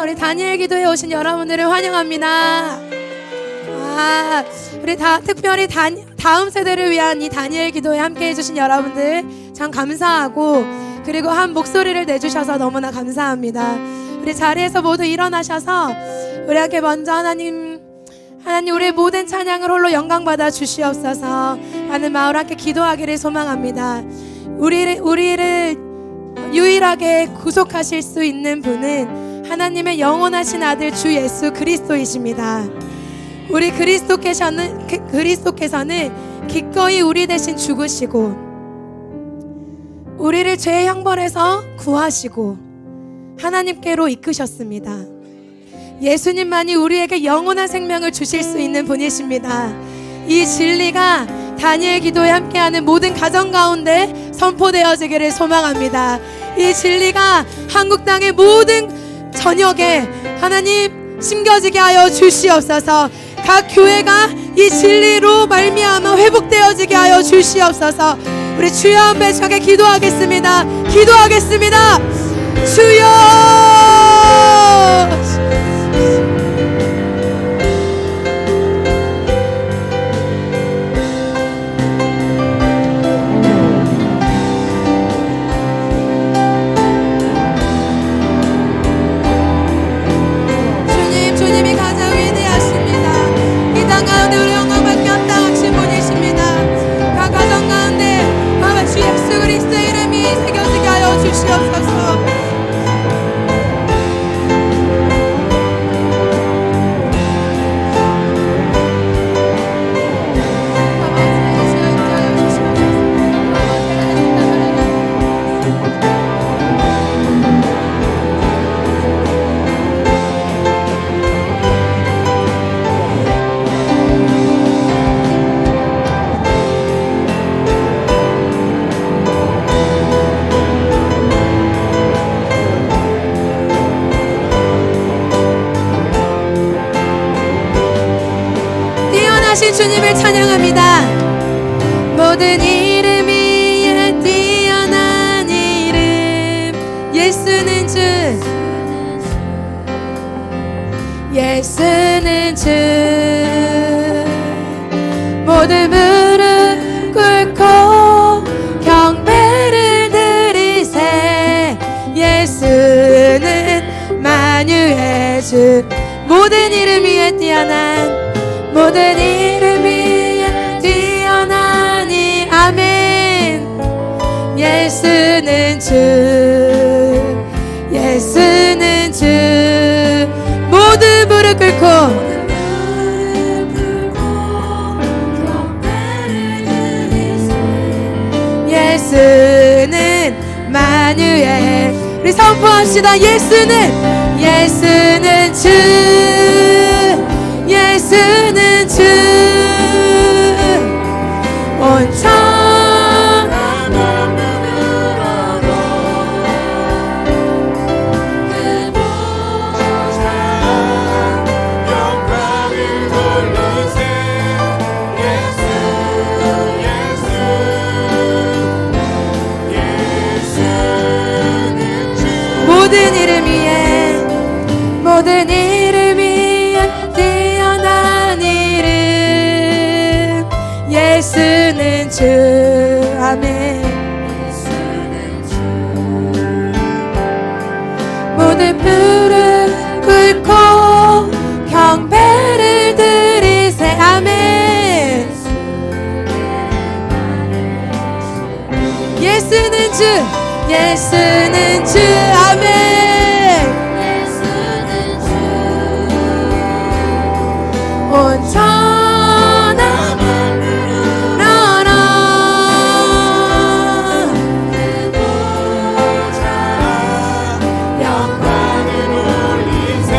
우리 다니엘 기도에 오신 여러분들을 환영합니다. 우리 특별히 다음 세대를 위한 이 다니엘 기도에 함께 해주신 여러분들 참 감사하고, 그리고 한 목소리를 내주셔서 너무나 감사합니다. 우리 자리에서 모두 일어나셔서 우리 함께 먼저 하나님 우리의 모든 찬양을 홀로 영광받아 주시옵소서 하는 마음으로 함께 기도하기를 소망합니다. 우리를 유일하게 구속하실 수 있는 분은 하나님의 영원하신 아들 주 예수 그리스도이십니다. 우리 그리스도께서는 기꺼이 우리 대신 죽으시고 우리를 죄의 형벌에서 구하시고 하나님께로 이끄셨습니다. 예수님만이 우리에게 영원한 생명을 주실 수 있는 분이십니다. 이 진리가 다니엘 기도에 함께하는 모든 가정 가운데 선포되어지기를 소망합니다. 이 진리가 한국 땅의 모든 저녁에 하나님 심겨지게 하여 주시옵소서. 각 교회가 이 진리로 말미암아 회복되어지게 하여 주시옵소서. 우리 주여 한 배차게 기도하겠습니다. 주여. 주님이 가장 위대하십니다. 이 땅 가운데 우리 영광밖에 없다하신 분이십니다. 각 가정 가운데 주 예수 그리스도의 이름이 새겨지게 하여 주시옵소서. 주님을 찬양합니다. 모든 이름 위에 뛰어난 이름 예수는 주, 예수는 주. 모든 무릎 꿇고 경배를 드리세. 예수는 만유의 주. 모든 이름 위에 뛰어난, 모든 이름 위에 뛰어난 이 아멘. 예수는 주, 예수는 주. 모든 무릎 꿇고 예수는 만유의, 우리 선포합시다. 예수는 주, 예수는 주. 온 천하 만민으로도 그 보좌 영광을 돌리세. 예수는 주. 모든 이름 위에, 모든 이름 위에 뛰어난 이름 예수는 주. 아멘. 모든 무릎 꿇고 경배를 드리세. 아멘. 예수는 주, 예수는 주. 아멘. 온 천하 만민으로라 그 보좌 영광을 올리세.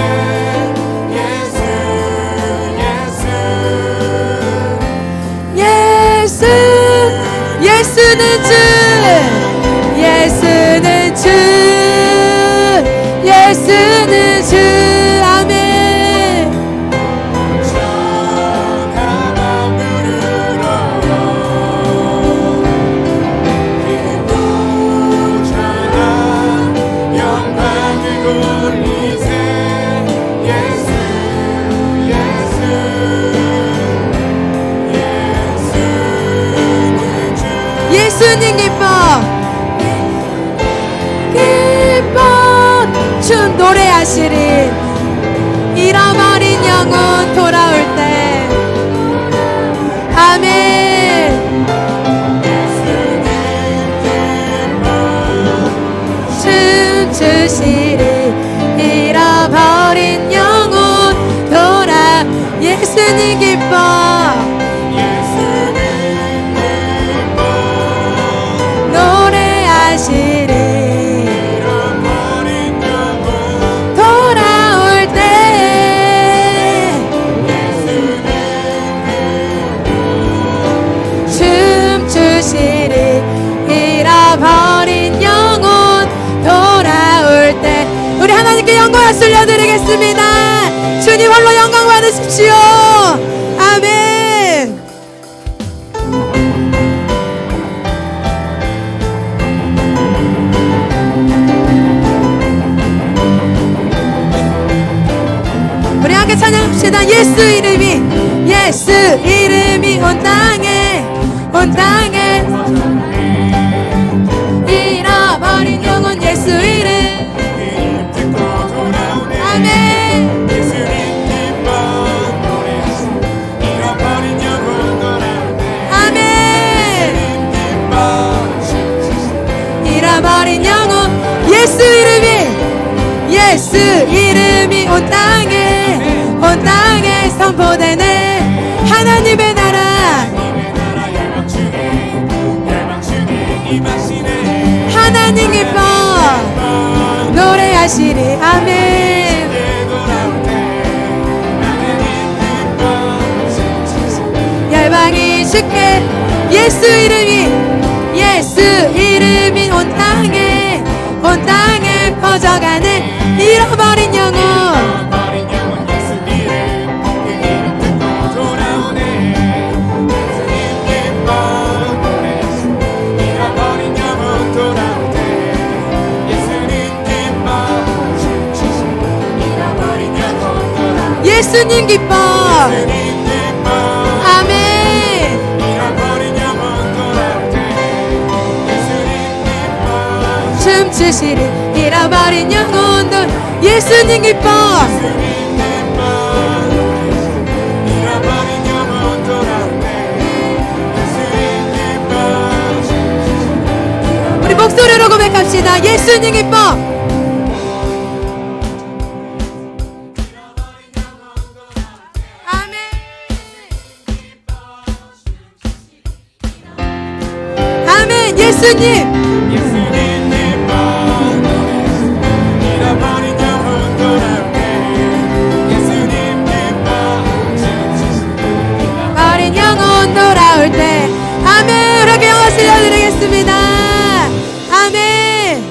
예수는 주, 예수는 주, 예수는 주. 아멘. 영광을 돌리세. 춤추시리 잃어버린 영혼 돌아 예수님 기뻐 노래하시리 돌아올 때 춤추시리 잃어버린 영혼 돌아올 때 우리 하나님께 영광을 돌려드리겠습니다. 주님 홀로 영광 받으십시오. 아멘. 우리 함께 찬양합시다. 예수 이름이 온 땅에 잃어버린 영혼 예수 이름 아멘. 아멘. 잃어버린 영혼 예수 이름이 온 땅에 선포되네 하나님의 나라 하나님 기뻐 노래하시리 아멘. 열방이 주께 예수 이름이 온 땅에 퍼져가네 잃어버린 영혼 예수님 기뻐 아멘. 춤추시리 잃어버린 영혼들 예수님 기뻐 우리 목소리로 고백합시다. 예수님 기뻐 예수님 어린 영혼 돌아올 때 아멘. 그렇게 영광 돌려드리겠습니다. 아멘.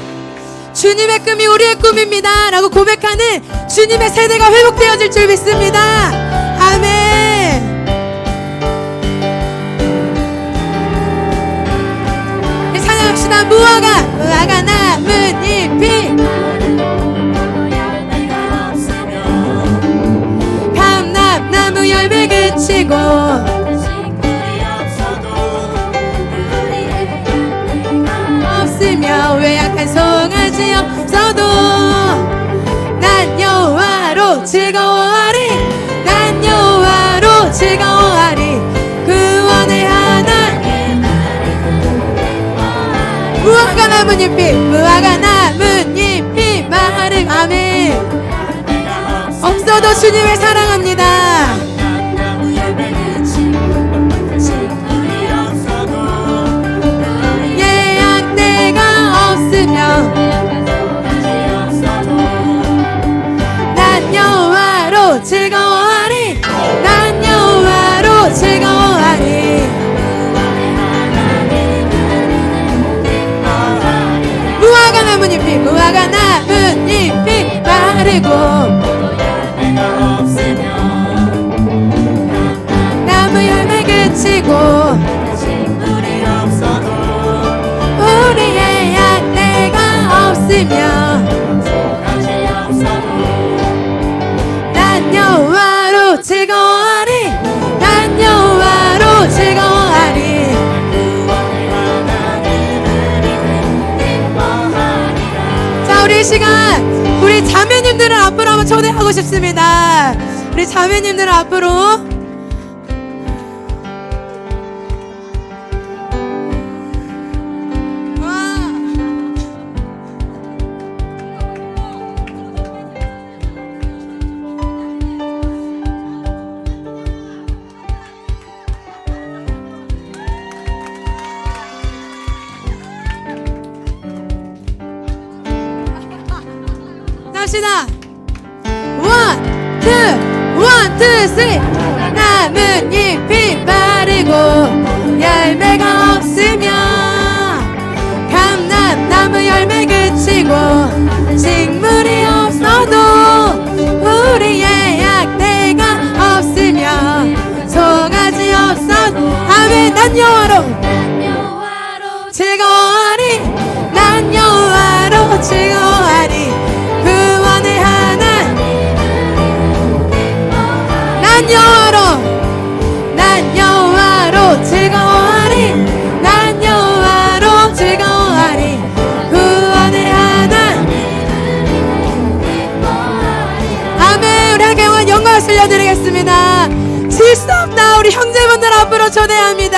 주님의 꿈이 우리의 꿈입니다 라고 고백하는 주님의 세대가 회복되어질 줄 믿습니다. 아멘. 찬양합시다. 무화과 나뭇잎이 감람나무 열매 그치고 없으며 외약한 송아지 없어도 난 여호와로 즐거워하리 난 여호와로 즐거워하리 구원의 하나님 무화과 나뭇잎이 마르 아멘. 없어도 주님을 사랑합니다. 예약 때가 없으며 난 여호와로 즐거워하리 난 여호와로 즐거워하리 무화과 나뭇잎이 마르고 나무 열매 그치고 우리의 약대가 없으며 난 여호와로 즐거워하리 난 여호와로 즐거워하리 자 우리 이 시간 우리 자매님들을 앞으로 한번 초대하고 싶습니다. 우리 자매님들을 앞으로 갑시다. 원, 투, 쓰리. 나뭇잎이 마르고 열매가 없으며 감람나무 열매 그치고 식물이 없어도 우리의 약대가 없으며 송아지 없어도 아멘. 난 여호와로 즐거워하리. 난 여호와로 즐거워하리. 구원의 하나님 난 여호와로 즐거워하리. 난 여호와로 즐거워하리. 구원의 하나님 아멘. 우리 함께 영광을 돌려드리겠습니다. 질 수 없다. 우리 형제분들 앞으로 초대합니다.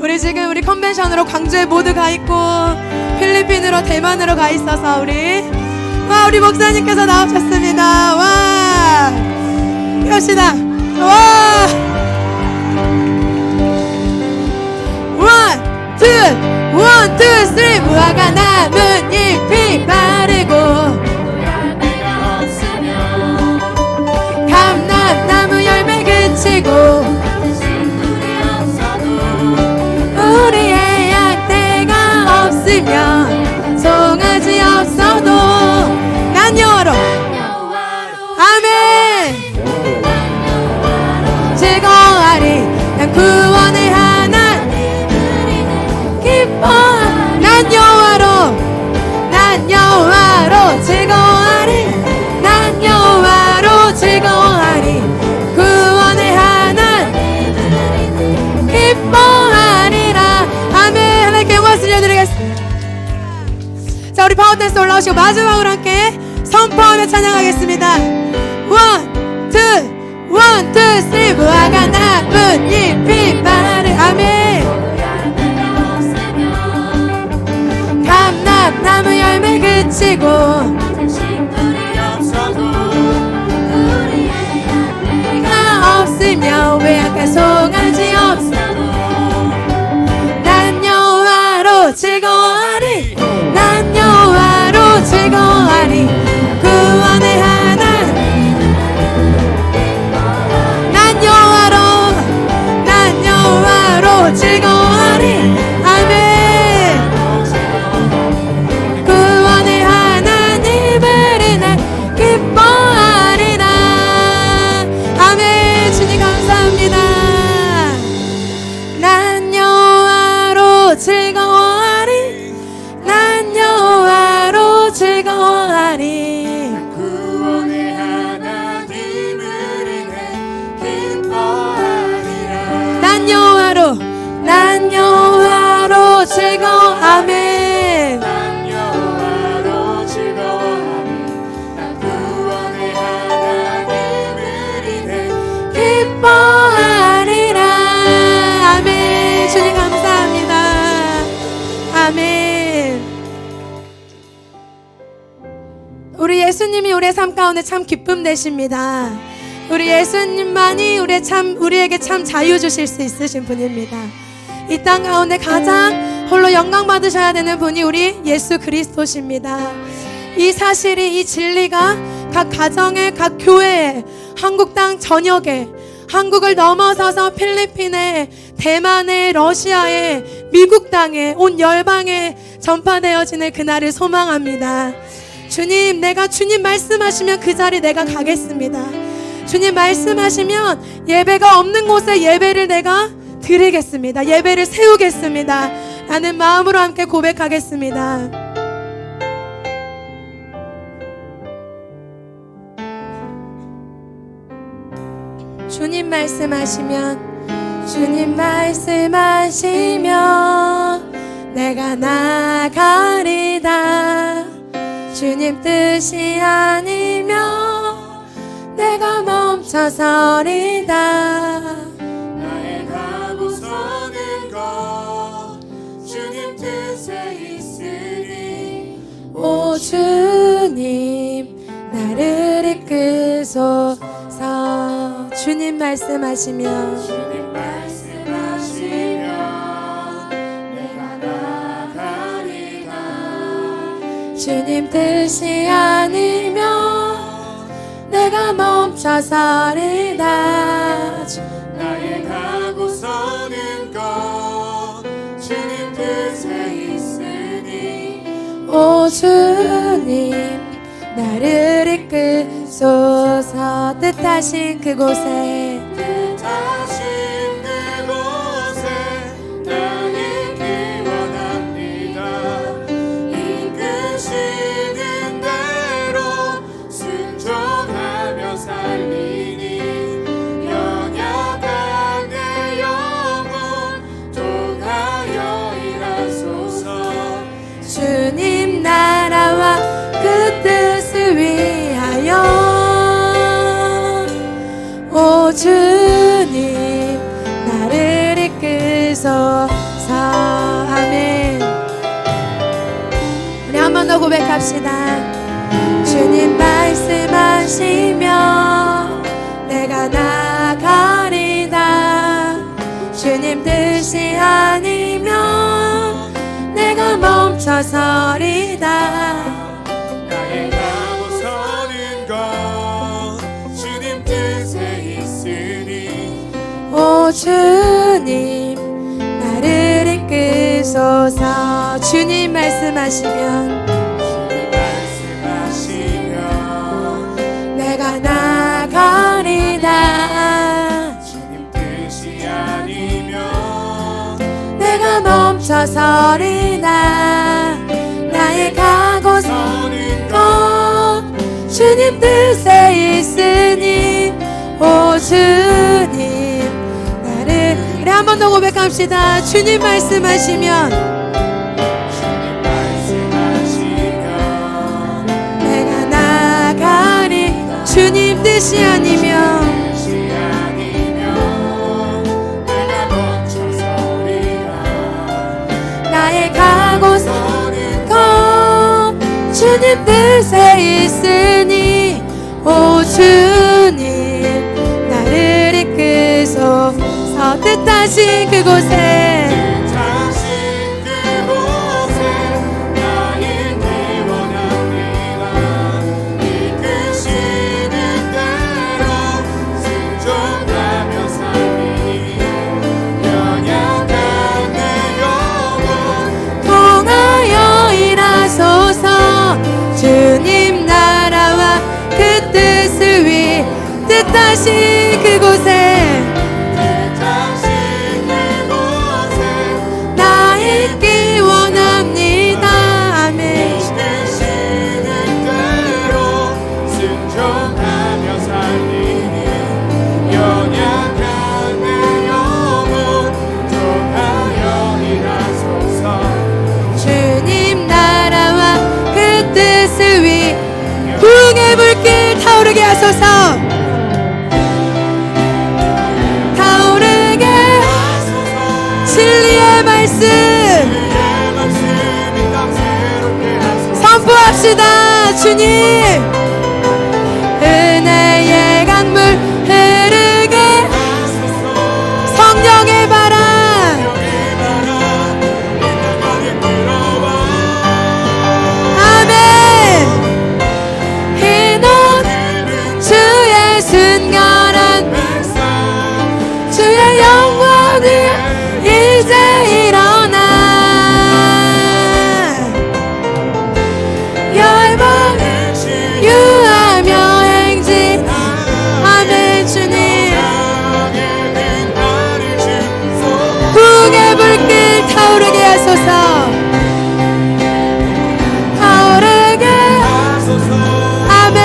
우리 지금 우리 컨벤션으로 광주에 모두 가 있고 필리핀으로 대만으로 가 있어서 우리 목사님께서 나오셨습니다. 와, 갑시다. 와, 원, 투, 쓰리. 무화과 나뭇잎이 마르고 감람나무 열매 그치고 우리의 약대가 없으며 송아지 없어도 난 여호와로 아멘 즐거워하리. 난 구원의 하나님 기뻐. 난 여호와로 즐거워하리. 난 여호와로 즐거워하리. 구원의 하나님 기뻐하리라. 아멘. 하나님께 영광 돌려드리겠습니다. 자, 우리 파워댄스 올라오시고 마지막으로 함께 선포하며 찬양하겠습니다. 원, 투, 쓰리. 무화과 나뭇잎이 마르 아멘. 감람나무 열매 그치고 우리가 없으며 외약한 송아지 없어도 난 여호와로 즐거워하리. 난 여호와로 즐거워하리. 구원의 하나님 난 여호와로 즐거워하리. 아멘. 즐거워하리. 난 여호와로 즐거워하리. 구원의 하나님을 인해 기뻐하리라. 난 여호와로 즐거워 아멘. 난 여호와로 즐거워하리. 난 구원의 하나님을 인해 기뻐하리라. 아멘. 주님 감사합니다. 아멘. 우리 예수님이 우리의 삶 가운데 참 기쁨 되십니다. 우리 예수님만이 우리에게 참 자유 주실 수 있으신 분입니다. 이 땅 가운데 가장 홀로 영광 받으셔야 되는 분이 우리 예수 그리스도십니다. 이 사실이, 이 진리가 각 가정에, 각 교회에, 한국 땅 전역에, 한국을 넘어서서 필리핀에, 대만에, 러시아에, 미국 땅에, 온 열방에 전파되어지는 그날을 소망합니다. 주님, 내가 주님 말씀하시면 그 자리 내가 가겠습니다. 주님 말씀하시면 예배가 없는 곳에 예배를 내가 드리겠습니다. 예배를 세우겠습니다. 라는 마음으로 함께 고백하겠습니다. 주님 말씀하시면 내가 나가리다. 주님 뜻이 아니면 내가 멈춰서리다. 나의 가고 서는 것 주님 뜻에 있으니 오 주님 나를 이끄소서. 주님 말씀하시면 주님 말씀하시면 주님 뜻이 아니면 내가 멈춰서리다. 나의 가고 서는 것 주님 뜻에 있으니 오 주님 나를 이끄소서. 뜻하신 그곳에 뜻하신 그곳에 나 있기 원합니다. 이끄시는 대로 순종하며 살리니 연약한 내 영혼 통하여 일하소서. 주님 나라와 그 뜻을 위하여 오 주님 나를 이끄소서. 아멘. 우리 한 번 더 고백합시다. 주님 말씀하시며 내가 나가리다. 주님 뜻이 아니면 내가 멈춰서리다. 나의 가고 서는 것 주님 뜻에 있으니 오 주님 나를 이끄소서. 주님 말씀하시면 주님 말씀하시면 내가 나가리다. 주님 뜻이 아니면 내가 멈춰서리다. 나의 가고 서는 것 주님 뜻에 있으니 오 주님 나를. 우리 한 번 더 고백합시다. 주님 말씀하시면 주님 말씀하시면 내가 나가리. 주님 뜻이 아니면 뜻이 아니면 내가 멈춰서리라. 나의 가고 서는 것 주님 뜻에 있으니 오 주님 나를 이끄소서. 뜻하신 그곳에 뜻하신 그곳에 나 있기 원합니다. 이끄시는 대로 순종하며 살리니 연약한 내 영혼 통하여 일하소서. 주님 나라와 그 뜻을 위 뜻하신 그곳에 뜻하신 그곳에 나 있기 원합니다. 아멘. 이끄시는 대로 순종하며 살리니 연약한 내 영혼 통하여 일하소서. 주님 나라와 그 뜻을 위 부흥의 불길 타오르게 하소서. 타오르게 하소서. 진리의 말씀 주의 말씀이 땅 새롭게 하소서. 선포합시다. 주님 은혜의 강물 흐르게 하소서. 성령의 바람 여기 바라 이 땅에 들어와 아멘. 희노 주의 순결한 백성 주의 영광이 이제 일어나 열방 유하며 행진 아멘. 주님 부흥의 불길 타오르게 하소서. 타오르게 아멘.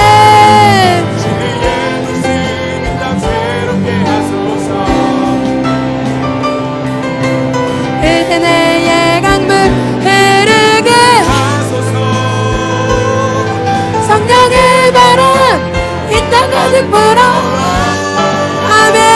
은혜의 강물 흐르게 성령의 바람 이 땅 가득 불어 아멘.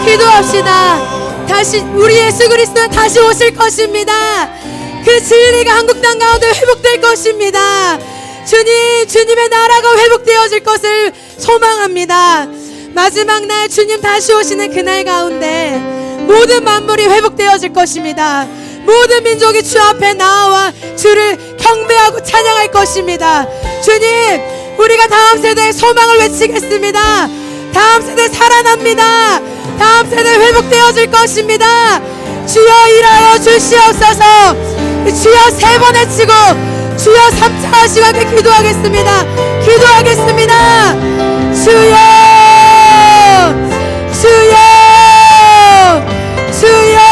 기도합시다. 다시 우리 예수 그리스도는 다시 오실 것입니다. 그 진리가 한국 땅 가운데 회복될 것입니다. 주님의 나라가 회복되어질 것을 소망합니다. 마지막 날 주님 다시 오시는 그날 가운데 모든 만물이 회복되어질 것입니다. 모든 민족이 주 앞에 나와 주를 경배하고 찬양할 것입니다. 주님, 우리가 다음 세대의 소망을 외치겠습니다. 다음 세대 살아납니다. 다음 세대 회복되어질 것입니다. 주여 일하여 주시옵소서. 주여 세 번 외치고 주여 3차 하시고 함께 기도하겠습니다. 기도하겠습니다. 주여 주여 주여.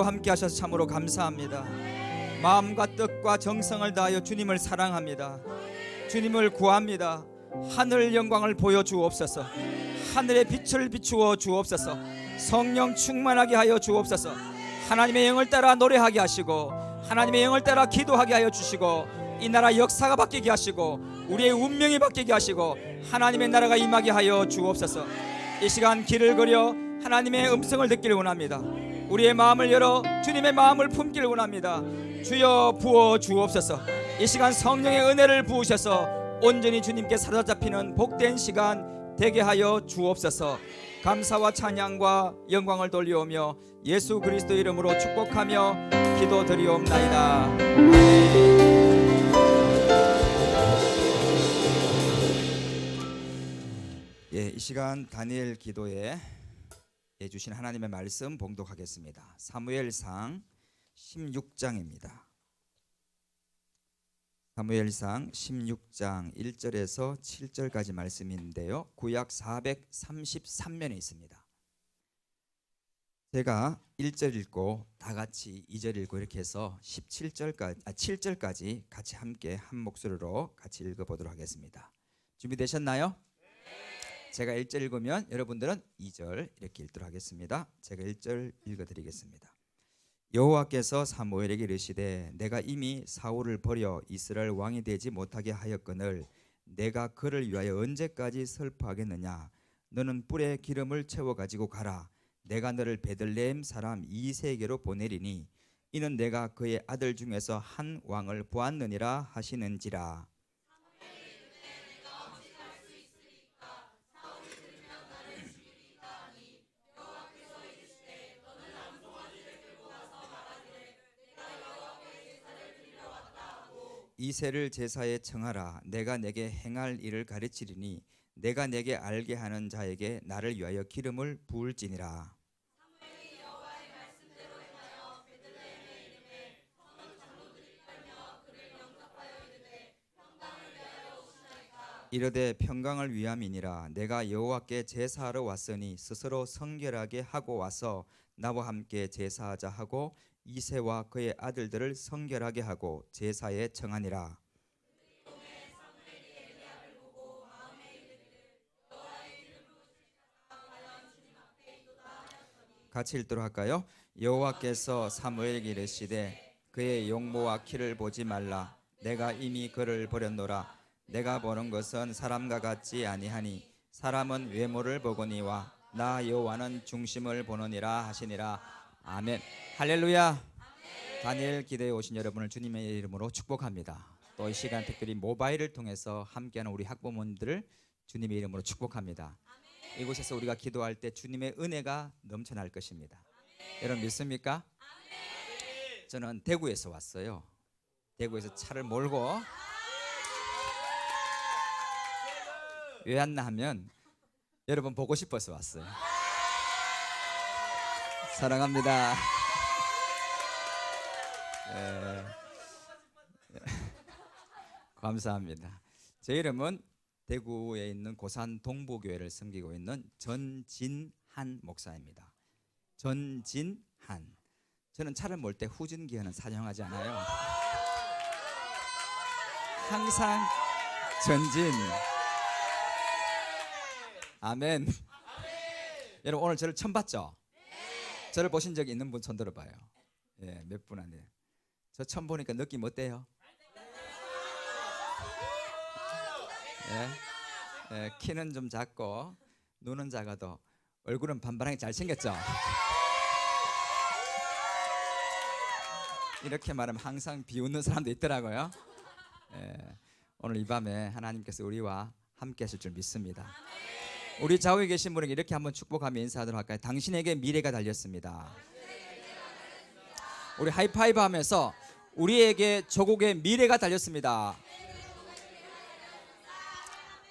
함께 하셔서 참으로 감사합니다. 마음과 뜻과 정성을 다하여 주님을 사랑합니다. 주님을 구합니다. 하늘 영광을 보여주옵소서. 하늘의 빛을 비추어 주옵소서. 성령 충만하게 하여 주옵소서. 하나님의 영을 따라 노래하게 하시고 하나님의 영을 따라 기도하게 하여 주시고 이 나라 역사가 바뀌게 하시고 우리의 운명이 바뀌게 하시고 하나님의 나라가 임하게 하여 주옵소서. 이 시간 길을 걸어 하나님의 음성을 듣기를 원합니다. 우리의 마음을 열어 주님의 마음을 품기를 원합니다. 주여 부어 주옵소서. 이 시간 성령의 은혜를 부으셔서 온전히 주님께 사로잡히는 복된 시간 되게 하여 주옵소서. 감사와 찬양과 영광을 돌려오며 예수 그리스도 이름으로 축복하며 기도드리옵나이다. 아멘. 예, 이 시간 다니엘 기도에 주신 하나님의 말씀 봉독하겠습니다. 사무엘상 16장입니다. 사무엘상 16장 1절에서 7절까지 말씀인데요. 구약 433면에 있습니다. 제가 1절 읽고 다 같이 2절 읽고 이렇게 해서 7절까지 같이 함께 한 목소리로 같이 읽어보도록 하겠습니다. 준비되셨나요? 제가 1절 읽으면 여러분들은 2절 이렇게 읽도록 하겠습니다. 제가 1절 읽어드리겠습니다. 여호와께서 사무엘에게 이르시되 내가 이미 사울을 버려 이스라엘 왕이 되지 못하게 하였거늘 내가 그를 위하여 언제까지 슬퍼하겠느냐. 너는 뿔에 기름을 채워 가지고 가라. 내가 너를 베들레헴 사람 이새에게로 보내리니 이는 내가 그의 아들 중에서 한 왕을 보았느니라 하시는지라. 이새를 제사에 청하라. 내가 내게 행할 일을 가르치리니 내가 내게 알게 하는 자에게 나를 위하여 기름을 부을지니라. 사무엘이 여호와의 말씀대로 행하여 베들레헴에 이르매 성은 장로들이 깔며 그를 영접하여 이르되 평강을 위하여 오시나이까. 이르되 평강을 위함이니라. 내가 여호와께 제사하러 왔으니 스스로 성결하게 하고 와서 나와 함께 제사하자 하고 이새와 그의 아들들을 성결하게 하고 제사에 청하니라. 같이 읽도록 할까요? 여호와께서 사무엘에게 이르시되 그의 용모와 키를 보지 말라. 내가 이미 그를 버렸노라. 내가 보는 것은 사람과 같지 아니하니 사람은 외모를 보거니와 나 여호와는 중심을 보느니라 하시니라. 아멘. 할렐루야. 다니엘 기대에 오신 여러분을 주님의 이름으로 축복합니다. 또 이 시간 특별히 모바일을 통해서 함께하는 우리 학부모님들을 주님의 이름으로 축복합니다. 이곳에서 우리가 기도할 때 주님의 은혜가 넘쳐날 것입니다. 여러분 믿습니까? 저는 대구에서 왔어요. 대구에서 차를 몰고 왜 왔나 하면 여러분 보고 싶어서 왔어요. 사랑합니다. 감사합니다. 제 이름은 대구에 있는 고산 동부교회를 섬기고 있는 전진한 목사입니다. 전진한. 저는 차를 몰 때 후진기어는 사용하지 않아요. 항상 전진. 아멘. 여러분 오늘 저를 처음 봤죠? 저를 보신 적이 있는 분 손 들어봐요. 예, 몇 분 안에. 저 처음 보니까 느낌 어때요? 예, 키는 좀 작고 눈은 작아도 얼굴은 반반하게 잘생겼죠? 이렇게 말하면 항상 비웃는 사람도 있더라고요. 예, 오늘 이 밤에 하나님께서 우리와 함께 하실 줄 믿습니다. 우리 좌우에 계신 분에게 이렇게 한번 축복하며 인사하도록 할까요? 당신에게 미래가 달렸습니다. 우리 하이파이브 하면서 우리에게 조국의 미래가 달렸습니다.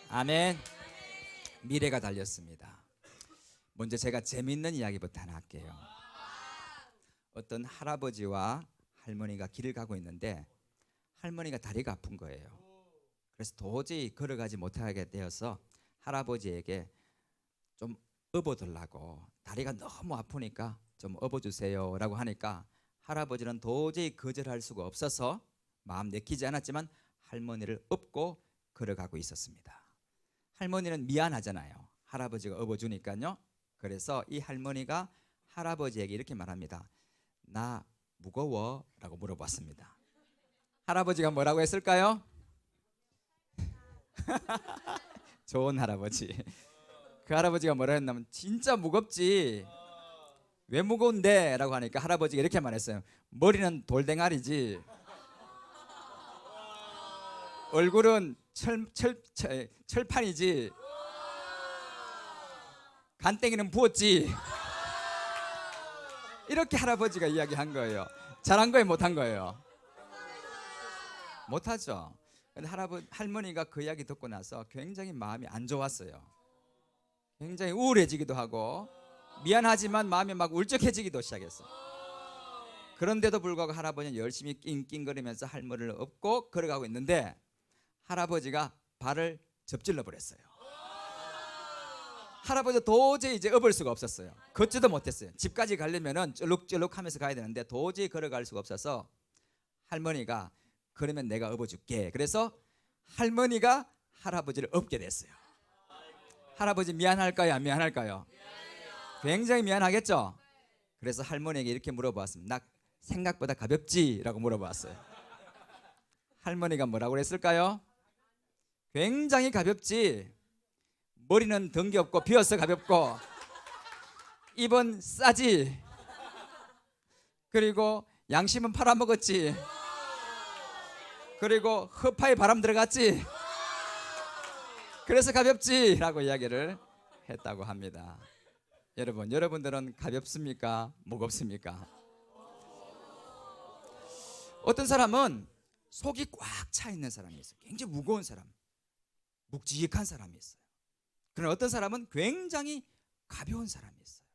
아멘. 미래가 달렸습니다. 먼저 제가 재미있는 이야기부터 하나 할게요. 어떤 할아버지와 할머니가 길을 가고 있는데 할머니가 다리가 아픈 거예요. 그래서 도저히 걸어가지 못하게 되어서 할아버지에게 좀 업어달라고, 다리가 너무 아프니까 좀 업어주세요 라고 하니까 할아버지는 도저히 거절할 수가 없어서 마음 내키지 않았지만 할머니를 업고 걸어가고 있었습니다. 할머니는 미안하잖아요. 할아버지가 업어주니까요. 그래서 이 할머니가 할아버지에게 이렇게 말합니다. 나 무거워? 라고 물어봤습니다. 할아버지가 뭐라고 했을까요? 좋은 할아버지. 그 할아버지가 뭐라 했냐면 진짜 무겁지. 왜 무거운데? 라고 하니까 할아버지가 이렇게 말했어요. 머리는 돌댕아리지 얼굴은 철판이지 간땡이는 부었지. 이렇게 할아버지가 이야기한 거예요. 잘한 거예요, 못한 거예요? 못하죠. 근데 할머니가 그 이야기 듣고 나서 굉장히 마음이 안 좋았어요. 굉장히 우울해지기도 하고 미안하지만 마음이 막 울적해지기도 시작했어요. 그런데도 불구하고 할아버지는 열심히 낑낑거리면서 할머니를 업고 걸어가고 있는데 할아버지가 발을 접질러 버렸어요. 할아버지 도저히 이제 업을 수가 없었어요. 걷지도 못했어요. 집까지 가려면은 쩔룩쩔룩하면서 가야 되는데 도저히 걸어갈 수가 없어서 할머니가 그러면 내가 업어줄게. 그래서 할머니가 할아버지를 업게 됐어요. 할아버지 미안할까요? 안 미안할까요? 굉장히 미안하겠죠? 그래서 할머니에게 이렇게 물어보았습니다. 나 생각보다 가볍지? 라고 물어보았어요. 할머니가 뭐라고 그랬을까요? 굉장히 가볍지. 머리는 덩기 없고 비어서 가볍고 입은 싸지. 그리고 양심은 팔아먹었지. 그리고 허파에 바람 들어갔지. 그래서 가볍지 라고 이야기를 했다고 합니다. 여러분들은 가볍습니까? 무겁습니까? 어떤 사람은 속이 꽉 차 있는 사람이 있어요. 굉장히 무거운 사람, 묵직한 사람이 있어요. 그러나 어떤 사람은 굉장히 가벼운 사람이 있어요.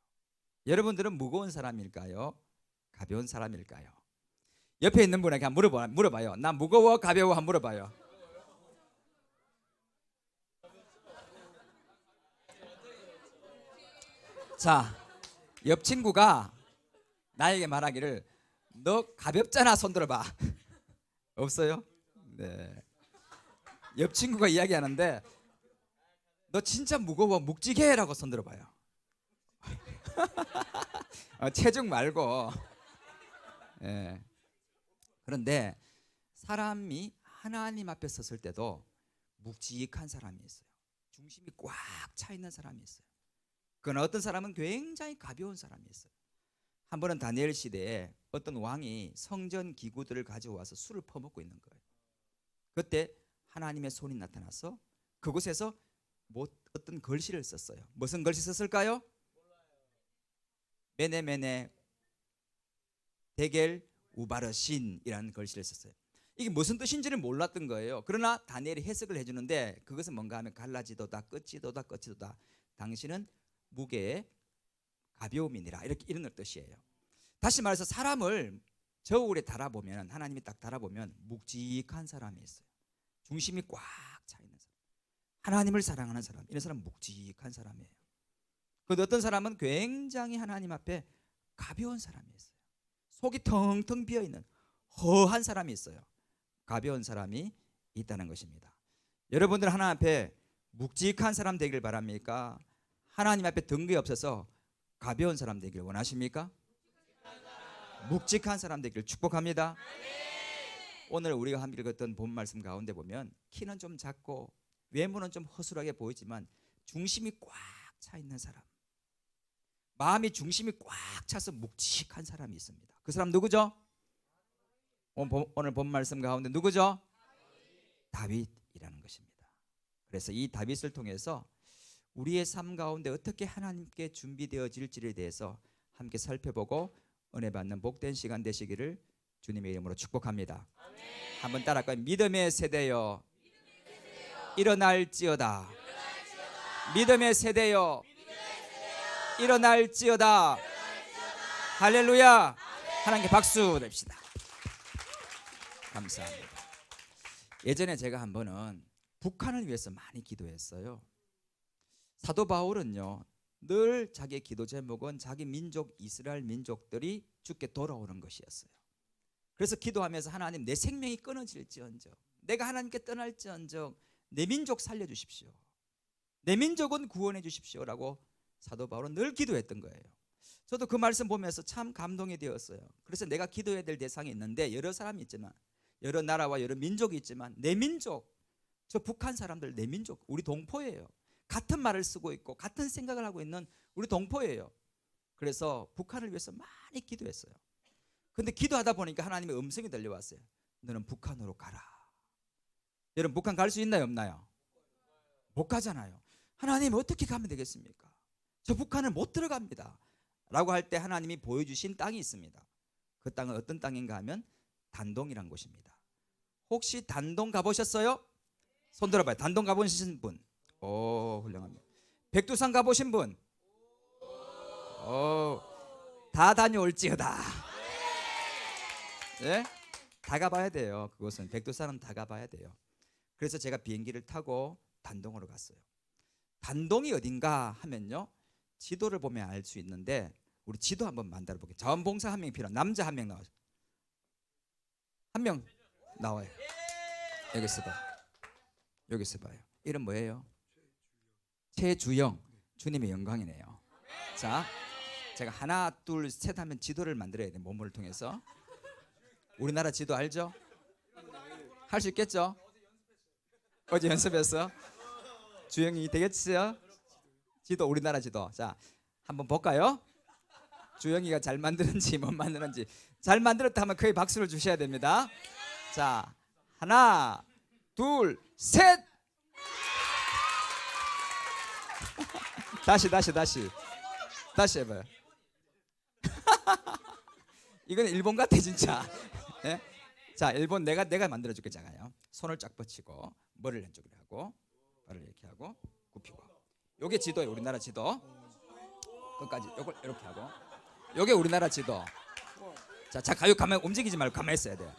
여러분들은 무거운 사람일까요? 가벼운 사람일까요? 옆에 있는 분에게 한번 물어봐요. 나 무거워 가벼워 한번 물어봐요. 자, 옆 친구가 나에게 말하기를 너 가볍잖아. 손 들어봐. 없어요? 네. 옆 친구가 이야기하는데 너 진짜 무거워 묵직해라고 손 들어봐요. 체중 말고. 예. 그런데 사람이 하나님 앞에 섰을 때도 묵직한 사람이 있어요. 중심이 꽉 차 있는 사람이 있어요. 그러나 어떤 사람은 굉장히 가벼운 사람이 있어요. 한 번은 다니엘 시대에 어떤 왕이 성전 기구들을 가져와서 술을 퍼먹고 있는 거예요. 그때 하나님의 손이 나타나서 그곳에서 어떤 글씨를 썼어요. 무슨 글씨 썼을까요? 메네메네 데겔 우바르신이라는 글씨를 썼어요. 이게 무슨 뜻인지를 몰랐던 거예요. 그러나 다니엘이 해석을 해주는데 그것은 뭔가 하면 갈라지도다 끝지도다 끝지도다 당신은 무게의 가벼움이니라 이런 뜻이에요. 다시 말해서 사람을 저울에 달아보면 하나님이 딱 달아보면 묵직한 사람이 있어요. 중심이 꽉 차 있는 사람, 하나님을 사랑하는 사람, 이런 사람은 묵직한 사람이에요. 그런데 어떤 사람은 굉장히 하나님 앞에 가벼운 사람이 있어요. 속이 텅텅 비어있는 허한 사람이 있어요. 가벼운 사람이 있다는 것입니다. 여러분들 하나님 앞에 묵직한 사람 되길 바랍니까? 하나님 앞에 덩기 없어서 가벼운 사람 되길 원하십니까? 묵직한 사람 되기를 축복합니다. 오늘 우리가 함께 읽었던 본 말씀 가운데 보면 키는 좀 작고 외모는 좀 허술하게 보이지만 중심이 꽉 차 있는 사람, 마음이 중심이 꽉 차서 묵직한 사람이 있습니다. 그 사람 누구죠? 오늘 본 말씀 가운데 누구죠? 다윗이라는 것입니다. 그래서 이 다윗을 통해서 우리의 삶 가운데 어떻게 하나님께 준비되어질지에 대해서 함께 살펴보고 은혜 받는 복된 시간 되시기를 주님의 이름으로 축복합니다. 한번 따라할까요? 믿음의 세대여 일어날지어다. 믿음의 세대여 일어날지어다. 할렐루야. 하나님께 박수 냅시다. 감사합니다. 예전에 제가 한 번은 북한을 위해서 많이 기도했어요. 사도 바울은요 늘 자기의 기도 제목은 자기 민족 이스라엘 민족들이 주께 돌아오는 것이었어요. 그래서 기도하면서 하나님 내 생명이 끊어질지언정 내가 하나님께 떠날지언정 내 민족 살려주십시오. 내 민족은 구원해 주십시오라고 사도 바울은 늘 기도했던 거예요. 저도 그 말씀 보면서 참 감동이 되었어요. 그래서 내가 기도해야 될 대상이 있는데 여러 사람이 있지만 여러 나라와 여러 민족이 있지만 내 민족, 저 북한 사람들 내 민족, 우리 동포예요. 같은 말을 쓰고 있고 같은 생각을 하고 있는 우리 동포예요. 그래서 북한을 위해서 많이 기도했어요. 근데 기도하다 보니까 하나님의 음성이 들려왔어요. 너는 북한으로 가라. 여러분 북한 갈 수 있나요 없나요? 못 가잖아요. 하나님 어떻게 가면 되겠습니까? 저 북한을 못 들어갑니다 라고 할 때 하나님이 보여주신 땅이 있습니다. 그 땅은 어떤 땅인가 하면 단동이란 곳입니다. 혹시 단동 가보셨어요? 손 들어봐요. 단동 가보신 분? 오, 훌륭합니다. 백두산 가보신 분? 오, 다 다녀올지어다. 예? 다 가봐야 돼요. 그곳은 백두산은 다 가봐야 돼요. 그래서 제가 비행기를 타고 단동으로 갔어요. 단동이 어딘가 하면요 지도를 보면 알 수 있는데 우리 지도 한번 만들어 볼게요. 자원봉사 한 명 필요한 남자 한 명 나와요. 한 명 나와요. 여기서 봐. 여기서 봐요. 이름 뭐예요? 최주영. 주님의 영광이네요. 자, 제가 하나 둘 셋 하면 지도를 만들어야 돼요. 몸을 통해서. 우리나라 지도 알죠? 할 수 있겠죠? 어제 연습했어? 주영이 되겠어요? 지도 우리나라 지도. 자, 한번 볼까요? 주영이가 잘 만드는지 못 만드는지. 잘 만들었다 하면 거의 박수를 주셔야 됩니다. 자, 하나 둘 셋. 다시 해봐요. 이건 일본 같아 진짜. 네? 자, 일본 내가 만들어 줄게잖아요. 손을 쫙 뻗치고 머리를 왼쪽으로 하고 발을 이렇게 하고 굽히고. 요게 지도예요. 우리나라 지도. 끝까지 요걸 이렇게 하고. 요게 우리나라 지도. 자, 가만히 움직이지 말고 가만히 있어야 돼요.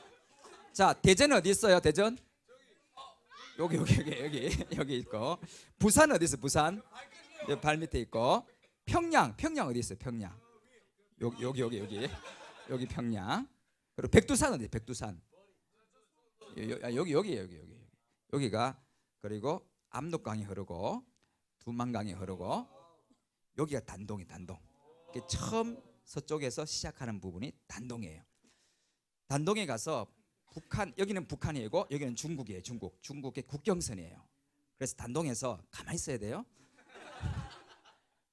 자, 대전은 어디 있어요? 대전? 여기 있고. 부산 어디 있어? 부산? 발 밑에 있고. 평양 어디 있어요? 평양. 여기 평양. 그리고 백두산 어디? 백두산. 여기가 그리고 압록강이 흐르고 두만강이 흐르고 여기가 단동이 단동. 이게 처음 서쪽에서 시작하는 부분이 단동이에요. 단동에 가서 북한 여기는 북한이고 여기는 중국이에요. 중국의 국경선이에요. 그래서 단동에서 가만히 있어야 돼요.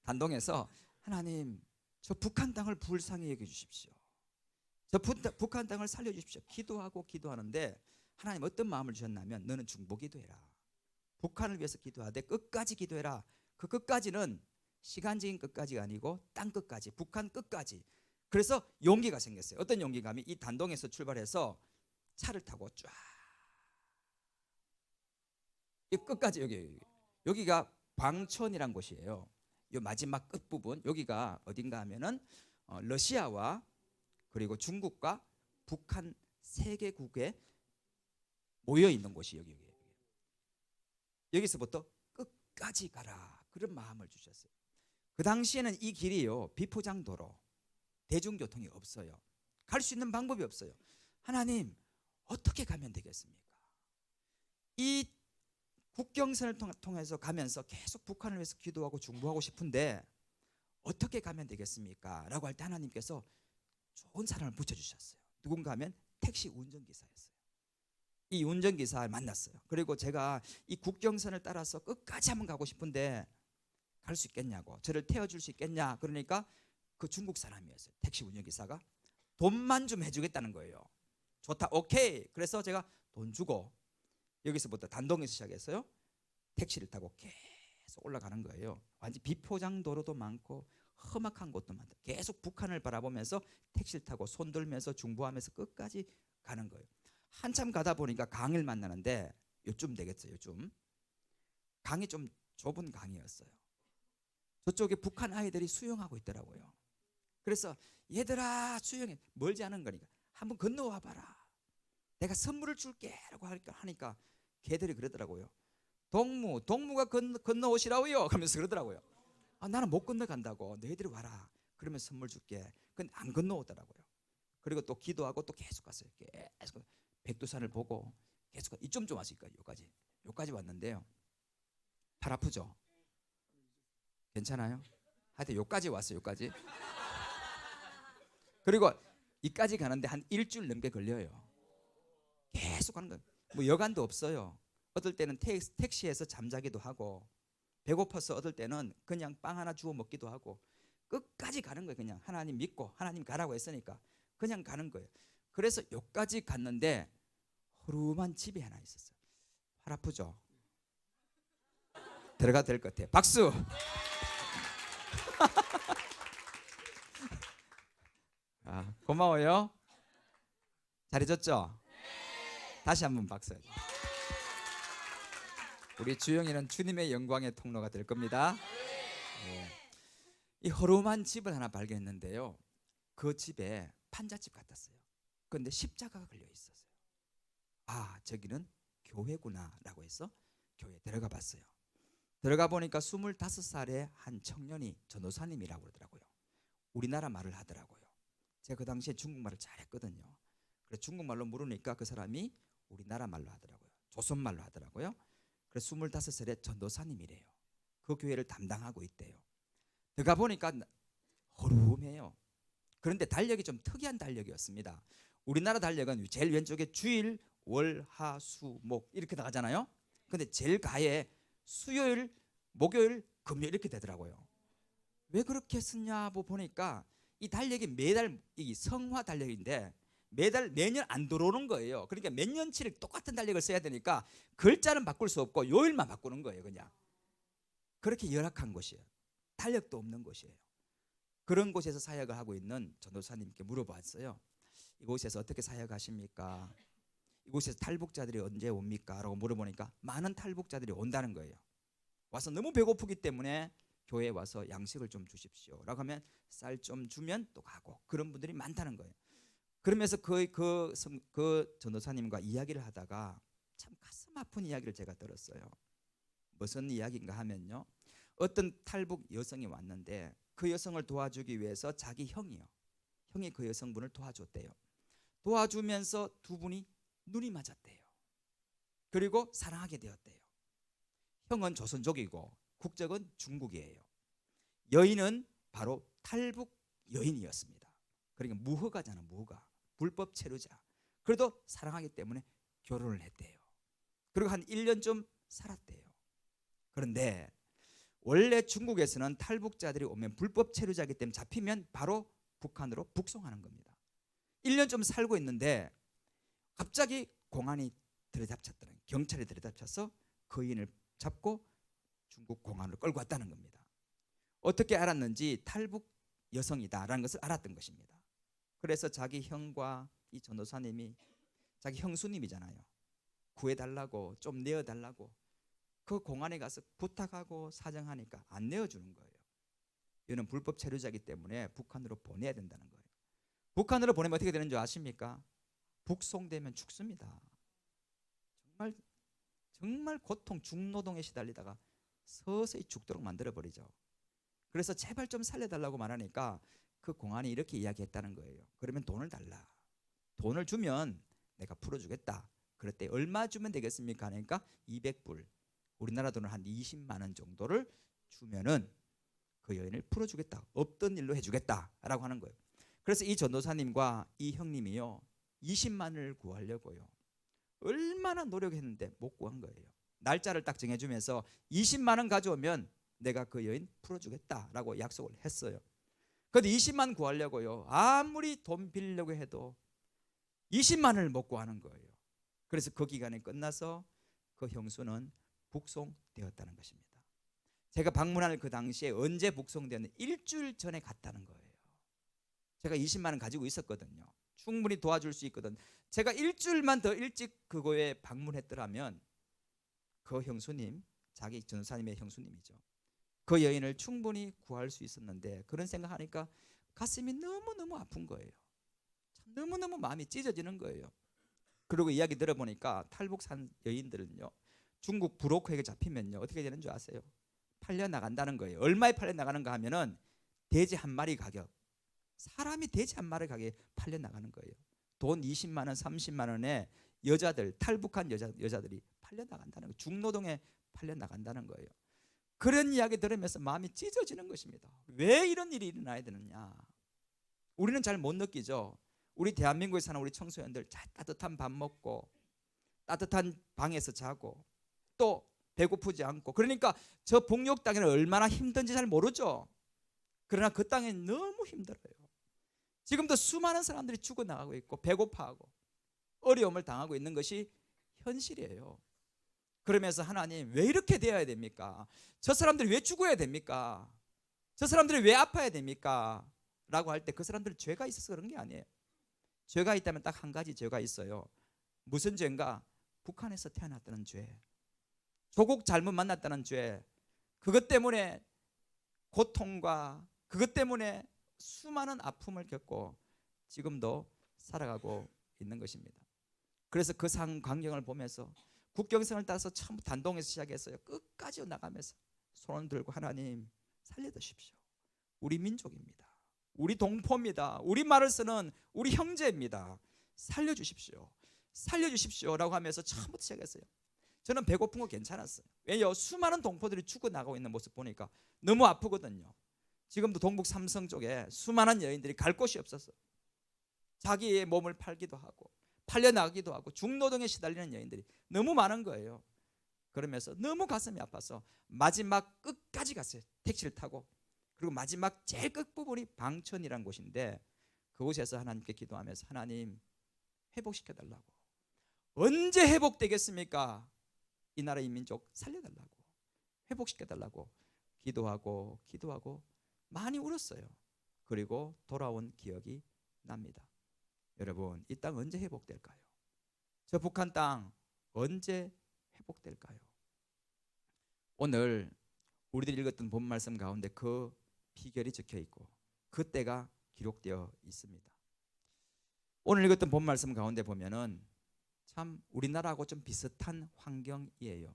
단동에서 하나님 저 북한 땅을 불쌍히 여겨 주십시오. 저 북한 땅을 살려 주십시오. 기도하고 기도하는데 하나님 어떤 마음을 주셨냐면 너는 중보 기도해라. 북한을 위해서 기도하되 끝까지 기도해라. 그 끝까지는 시간적인 끝까지가 아니고 땅 끝까지, 북한 끝까지. 그래서 용기가 생겼어요. 어떤 용기가 하면 이 단동에서 출발해서 차를 타고 쫙 이 끝까지 여기가 광천이란 곳이에요. 이 마지막 끝 부분 여기가 어딘가 하면은 러시아와 그리고 중국과 북한 세 개국에 모여 있는 곳이 여기서부터 끝까지 가라 그런 마음을 주셨어요. 그 당시에는 이 길이요 비포장 도로 대중교통이 없어요. 갈 수 있는 방법이 없어요. 하나님 어떻게 가면 되겠습니까? 이 국경선을 통해서 가면서 계속 북한을 위해서 기도하고 중보하고 싶은데 어떻게 가면 되겠습니까? 라고 할 때 하나님께서 좋은 사람을 붙여주셨어요. 누군가 하면 택시 운전기사였어요. 이 운전기사를 만났어요. 그리고 제가 이 국경선을 따라서 끝까지 한번 가고 싶은데 갈 수 있겠냐고, 저를 태워줄 수 있겠냐. 그러니까 그 중국 사람이었어요. 택시 운전기사가 돈만 좀 해주겠다는 거예요. 좋다, 오케이. 그래서 제가 돈 주고 여기서부터 단동에서 시작했어요. 택시를 타고 계속 올라가는 거예요. 완전 비포장 도로도 많고 험악한 곳도 많다. 계속 북한을 바라보면서 택시를 타고 손 들면서 중보하면서 끝까지 가는 거예요. 한참 가다 보니까 강을 만나는데 요쯤 되겠어요. 요쯤 강이 좀 좁은 강이었어요. 저쪽에 북한 아이들이 수영하고 있더라고요. 그래서 얘들아 수영해, 멀지 않은 거니까 한번 건너와 봐라. 내가 선물을 줄게 라고 하니까 걔들이 그러더라고요. 동무가 건너오시라고요 하면서 그러더라고요. 나는 못 건너간다고. 너희들이 와라. 그러면 선물 줄게. 근데 안 건너오더라고요. 그리고 또 기도하고 또 계속 갔어요. 계속 백두산을 보고 계속 이쯤 왔으니까 여기까지 왔는데요. 팔 아프죠? 괜찮아요? 하여튼 여기까지 왔어요. 여기까지. 그리고 이까지 가는데 한 일주일 넘게 걸려요. 계속 가는 거예요. 뭐 여간도 없어요. 어떨 때는 택시에서 잠자기도 하고 배고파서 어떨 때는 그냥 빵 하나 주워 먹기도 하고 끝까지 가는 거예요. 그냥 하나님 믿고 하나님 가라고 했으니까 그냥 가는 거예요. 그래서 여기까지 갔는데 허름한 집이 하나 있었어요. 팔 아프죠? 들어가도 될 것 같아요. 박수. 고마워요. 잘해줬죠? 다시 한번 박수. 우리 주영이는 주님의 영광의 통로가 될 겁니다. 네. 이 허름한 집을 하나 발견했는데요. 그 집에 판잣집 같았어요. 그런데 십자가가 걸려 있었어요. 저기는 교회구나라고 해서 교회에 들어가 봤어요. 들어가 보니까 25살의 한 청년이 전도사님이라고 그러더라고요. 우리나라 말을 하더라고요. 제가 그 당시에 중국말을 잘했거든요. 그래서 중국말로 물으니까 그 사람이 우리나라 말로 하더라고요. 조선말로 하더라고요. 그래서 25살의 전도사님이래요. 그 교회를 담당하고 있대요. 들어가 보니까 허름해요. 그런데 달력이 좀 특이한 달력이었습니다. 우리나라 달력은 제일 왼쪽에 주일, 월, 화, 수, 목 이렇게 나가잖아요. 근데 제일 가에 수요일, 목요일, 금요일 이렇게 되더라고요. 왜 그렇게 쓰냐 보니까 이 달력이 매달 이 성화 달력인데 매년 안 들어오는 거예요. 그러니까 몇 년치를 똑같은 달력을 써야 되니까 글자는 바꿀 수 없고 요일만 바꾸는 거예요. 그냥 그렇게 열악한 곳이에요. 달력도 없는 곳이에요. 그런 곳에서 사역을 하고 있는 전도사님께 물어봤어요. 이곳에서 어떻게 사역하십니까? 이곳에서 탈북자들이 언제 옵니까? 라고 물어보니까 많은 탈북자들이 온다는 거예요. 와서 너무 배고프기 때문에 교회에 와서 양식을 좀 주십시오 라고 하면 쌀 좀 주면 또 가고 그런 분들이 많다는 거예요. 그러면서 그 전도사님과 이야기를 하다가 참 가슴 아픈 이야기를 제가 들었어요. 무슨 이야기인가 하면요, 어떤 탈북 여성이 왔는데 그 여성을 도와주기 위해서 자기 형이 그 여성분을 도와줬대요. 도와주면서 두 분이 눈이 맞았대요. 그리고 사랑하게 되었대요. 형은 조선족이고 국적은 중국이에요. 여인은 바로 탈북 여인이었습니다. 그러니까 무허가잖아, 무허가. 불법 체류자. 그래도 사랑하기 때문에 결혼을 했대요. 그리고 한 1년 좀 살았대요. 그런데 원래 중국에서는 탈북자들이 오면 불법 체류자이기 때문에 잡히면 바로 북한으로 북송하는 겁니다. 1년 좀 살고 있는데 갑자기 공안이 들여잡혔더니 경찰이 들여잡혀서 거인을 잡고 중국 공안으로 끌고 왔다는 겁니다. 어떻게 알았는지 탈북 여성이다라는 것을 알았던 것입니다. 그래서 자기 형과 이 전도사님이 자기 형수님이잖아요. 구해달라고 좀 내어달라고 그 공안에 가서 부탁하고 사정하니까 안 내어주는 거예요. 이는 불법 체류자이기 때문에 북한으로 보내야 된다는 거예요. 북한으로 보내면 어떻게 되는 줄 아십니까? 북송되면 죽습니다. 정말 고통 중노동에 시달리다가 서서히 죽도록 만들어버리죠. 그래서 제발 좀 살려달라고 말하니까 그 공안이 이렇게 이야기했다는 거예요. 그러면 돈을 달라. 돈을 주면 내가 풀어주겠다. 그랬대. 얼마 주면 되겠습니까? 하니까 200불. 우리나라 돈을 한 20만 원 정도를 주면은 그 여인을 풀어주겠다. 없던 일로 해주겠다라고 하는 거예요. 그래서 이 전도사님과 이 형님이요 20만 원을 구하려고요. 얼마나 노력했는데 못 구한 거예요. 날짜를 딱 정해주면서 20만 원 가져오면 내가 그 여인 풀어주겠다라고 약속을 했어요. 그런데 20만 원 구하려고요. 아무리 돈 빌려고 해도 20만 원을 못 구하는 거예요. 그래서 그 기간이 끝나서 그 형수는 북송되었다는 것입니다. 제가 방문할 그 당시에 언제 북송되었는지 일주일 전에 갔다는 거예요. 제가 20만 원 가지고 있었거든요. 충분히 도와줄 수 있거든. 제가 일주일만 더 일찍 그거에 방문했더라면 그 형수님, 자기 전사님의 형수님이죠. 그 여인을 충분히 구할 수 있었는데 그런 생각하니까 가슴이 너무너무 아픈 거예요. 참 너무너무 마음이 찢어지는 거예요. 그리고 이야기 들어보니까 탈북한 여인들은요 중국 브로커에게 잡히면요 어떻게 되는 줄 아세요? 팔려 나간다는 거예요. 얼마에 팔려 나가는가 하면은 돼지 한 마리 가격, 사람이 돼지 한 마리 가격에 팔려 나가는 거예요. 돈 20만 원, 30만 원에 여자들, 탈북한 여자들이 팔려 나간다는 거예요. 중노동에 팔려 나간다는 거예요. 그런 이야기 들으면서 마음이 찢어지는 것입니다. 왜 이런 일이 일어나야 되느냐? 우리는 잘 못 느끼죠. 우리 대한민국에 사는 우리 청소년들 따뜻한 밥 먹고 따뜻한 방에서 자고 또 배고프지 않고, 그러니까 저 복역 땅에는 얼마나 힘든지 잘 모르죠. 그러나 그 땅에 너무 힘들어요. 지금도 수많은 사람들이 죽어나가고 있고 배고파하고 어려움을 당하고 있는 것이 현실이에요. 그러면서 하나님 왜 이렇게 되어야 됩니까? 저 사람들이 왜 죽어야 됩니까? 저 사람들이 왜 아파야 됩니까? 라고 할 때 그 사람들은 죄가 있어서 그런 게 아니에요. 죄가 있다면 딱 한 가지 죄가 있어요. 무슨 죄인가? 북한에서 태어났다는 죄, 조국 잘못 만났다는 죄, 그것 때문에 고통과 그것 때문에 수많은 아픔을 겪고 지금도 살아가고 있는 것입니다. 그래서 그 광경을 보면서 국경선을 따라서 처음 단동에서 시작했어요. 끝까지 나가면서 손을 들고 하나님 살려주십시오. 우리 민족입니다. 우리 동포입니다. 우리 말을 쓰는 우리 형제입니다. 살려주십시오. 살려주십시오라고 하면서 처음부터 시작했어요. 저는 배고픈 거 괜찮았어요. 왜요? 수많은 동포들이 죽어나가고 있는 모습 보니까 너무 아프거든요. 지금도 동북 삼성 쪽에 수많은 여인들이 갈 곳이 없어서 자기의 몸을 팔기도 하고 팔려나가기도 하고 중노동에 시달리는 여인들이 너무 많은 거예요. 그러면서 너무 가슴이 아파서 마지막 끝까지 갔어요. 택시를 타고. 그리고 마지막 제일 끝부분이 방천이라는 곳인데 그곳에서 하나님께 기도하면서 하나님 회복시켜달라고. 언제 회복되겠습니까? 이 나라 이 민족 살려달라고, 회복시켜달라고 기도하고 많이 울었어요. 그리고 돌아온 기억이 납니다. 여러분, 이 땅 언제 회복될까요? 저 북한 땅 언제 회복될까요? 오늘 우리들이 읽었던 본 말씀 가운데 그 비결이 적혀 있고 그 때가 기록되어 있습니다. 오늘 읽었던 본 말씀 가운데 보면은 참 우리나라하고 좀 비슷한 환경이에요.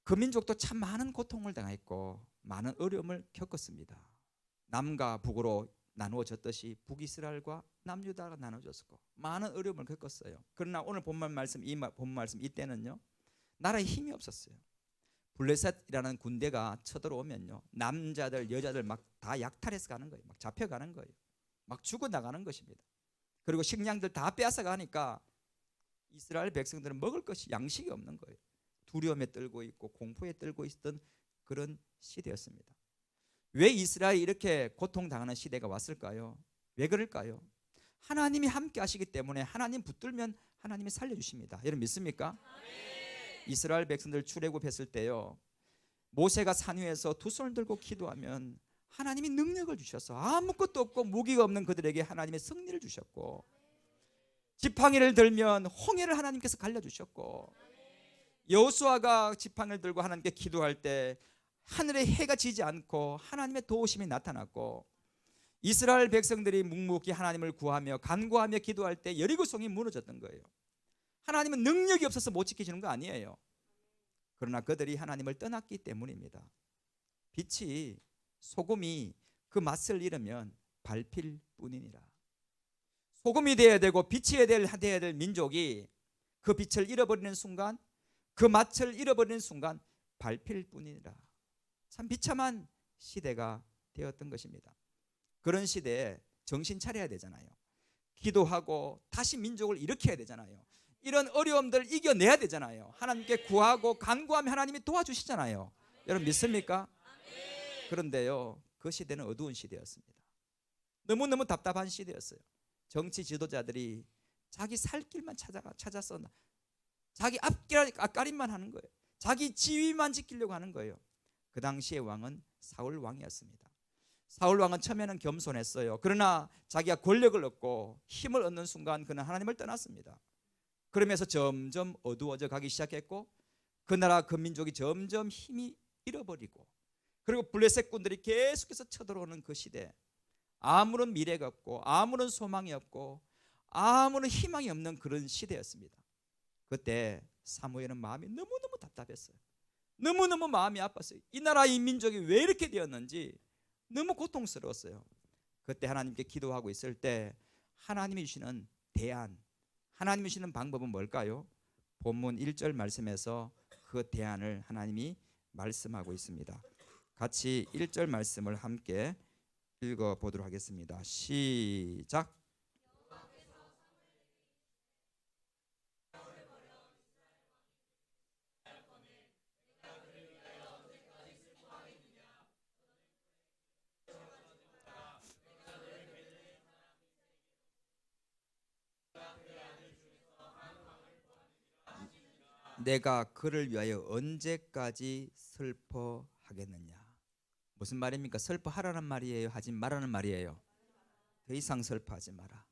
그 민족도 참 많은 고통을 당했고 많은 어려움을 겪었습니다. 남과 북으로 나누어졌듯이 북이스라엘과 남유다가 나눠졌고 많은 어려움을 겪었어요. 그러나 오늘 본문 말씀 이때는요 나라에 힘이 없었어요. 블레셋이라는 군대가 쳐들어오면요 남자들 여자들 막 다 약탈해서 가는 거예요. 막 잡혀가는 거예요. 막 죽어나가는 것입니다. 그리고 식량들 다 빼앗아 가니까 이스라엘 백성들은 먹을 것이 양식이 없는 거예요. 두려움에 떨고 있고 공포에 떨고 있던 그런 시대였습니다. 왜 이스라엘이 이렇게 고통당하는 시대가 왔을까요? 왜 그럴까요? 하나님이 함께 하시기 때문에 하나님 붙들면 하나님이 살려주십니다. 여러분 믿습니까? 이스라엘 백성들 출애굽했을 때요 모세가 산 위에서 두 손을 들고 기도하면 하나님이 능력을 주셔서 아무것도 없고 무기가 없는 그들에게 하나님의 승리를 주셨고 지팡이를 들면 홍해를 하나님께서 갈라주셨고 여호수아가 지팡이를 들고 하나님께 기도할 때 하늘에 해가 지지 않고 하나님의 도우심이 나타났고 이스라엘 백성들이 묵묵히 하나님을 구하며 간구하며 기도할 때 여리고성이 무너졌던 거예요. 하나님은 능력이 없어서 못 지키시는 거 아니에요. 그러나 그들이 하나님을 떠났기 때문입니다. 빛이 소금이 그 맛을 잃으면 밟힐 뿐이니라. 소금이 되어야 되고 빛이 되어야 될 민족이 그 빛을 잃어버리는 순간 그 맛을 잃어버리는 순간 밟힐 뿐이니라. 참 비참한 시대가 되었던 것입니다. 그런 시대에 정신 차려야 되잖아요. 기도하고 다시 민족을 일으켜야 되잖아요. 이런 어려움들 이겨내야 되잖아요. 하나님께 구하고 간구하면 하나님이 도와주시잖아요. 여러분 믿습니까? 그런데요 그 시대는 어두운 시대였습니다. 너무너무 답답한 시대였어요. 정치 지도자들이 자기 살 길만 찾아서 자기 앞가림만 하는 거예요. 자기 지위만 지키려고 하는 거예요. 그 당시의 왕은 사울 왕이었습니다. 사울 왕은 처음에는 겸손했어요. 그러나 자기가 권력을 얻고 힘을 얻는 순간 그는 하나님을 떠났습니다. 그러면서 점점 어두워져 가기 시작했고 그 나라 그 민족이 점점 힘이 잃어버리고 그리고 블레셋 군들이 계속해서 쳐들어오는 그 시대 아무런 미래가 없고 아무런 소망이 없고 아무런 희망이 없는 그런 시대였습니다. 그때 사무엘은 마음이 너무너무 답답했어요. 너무너무 마음이 아팠어요. 이 나라 이 민족이 왜 이렇게 되었는지 너무 고통스러웠어요. 그때 하나님께 기도하고 있을 때 하나님이 주시는 대안, 하나님이 주시는 방법은 뭘까요? 본문 1절 말씀에서 그 대안을 하나님이 말씀하고 있습니다. 같이 1절 말씀을 함께 읽어보도록 하겠습니다. 시작. 내가 그를 위하여 언제까지 슬퍼하겠느냐. 무슨 말입니까? 슬퍼하라는 말이에요? 하지 말라는 말이에요? 더 이상 슬퍼하지 마라.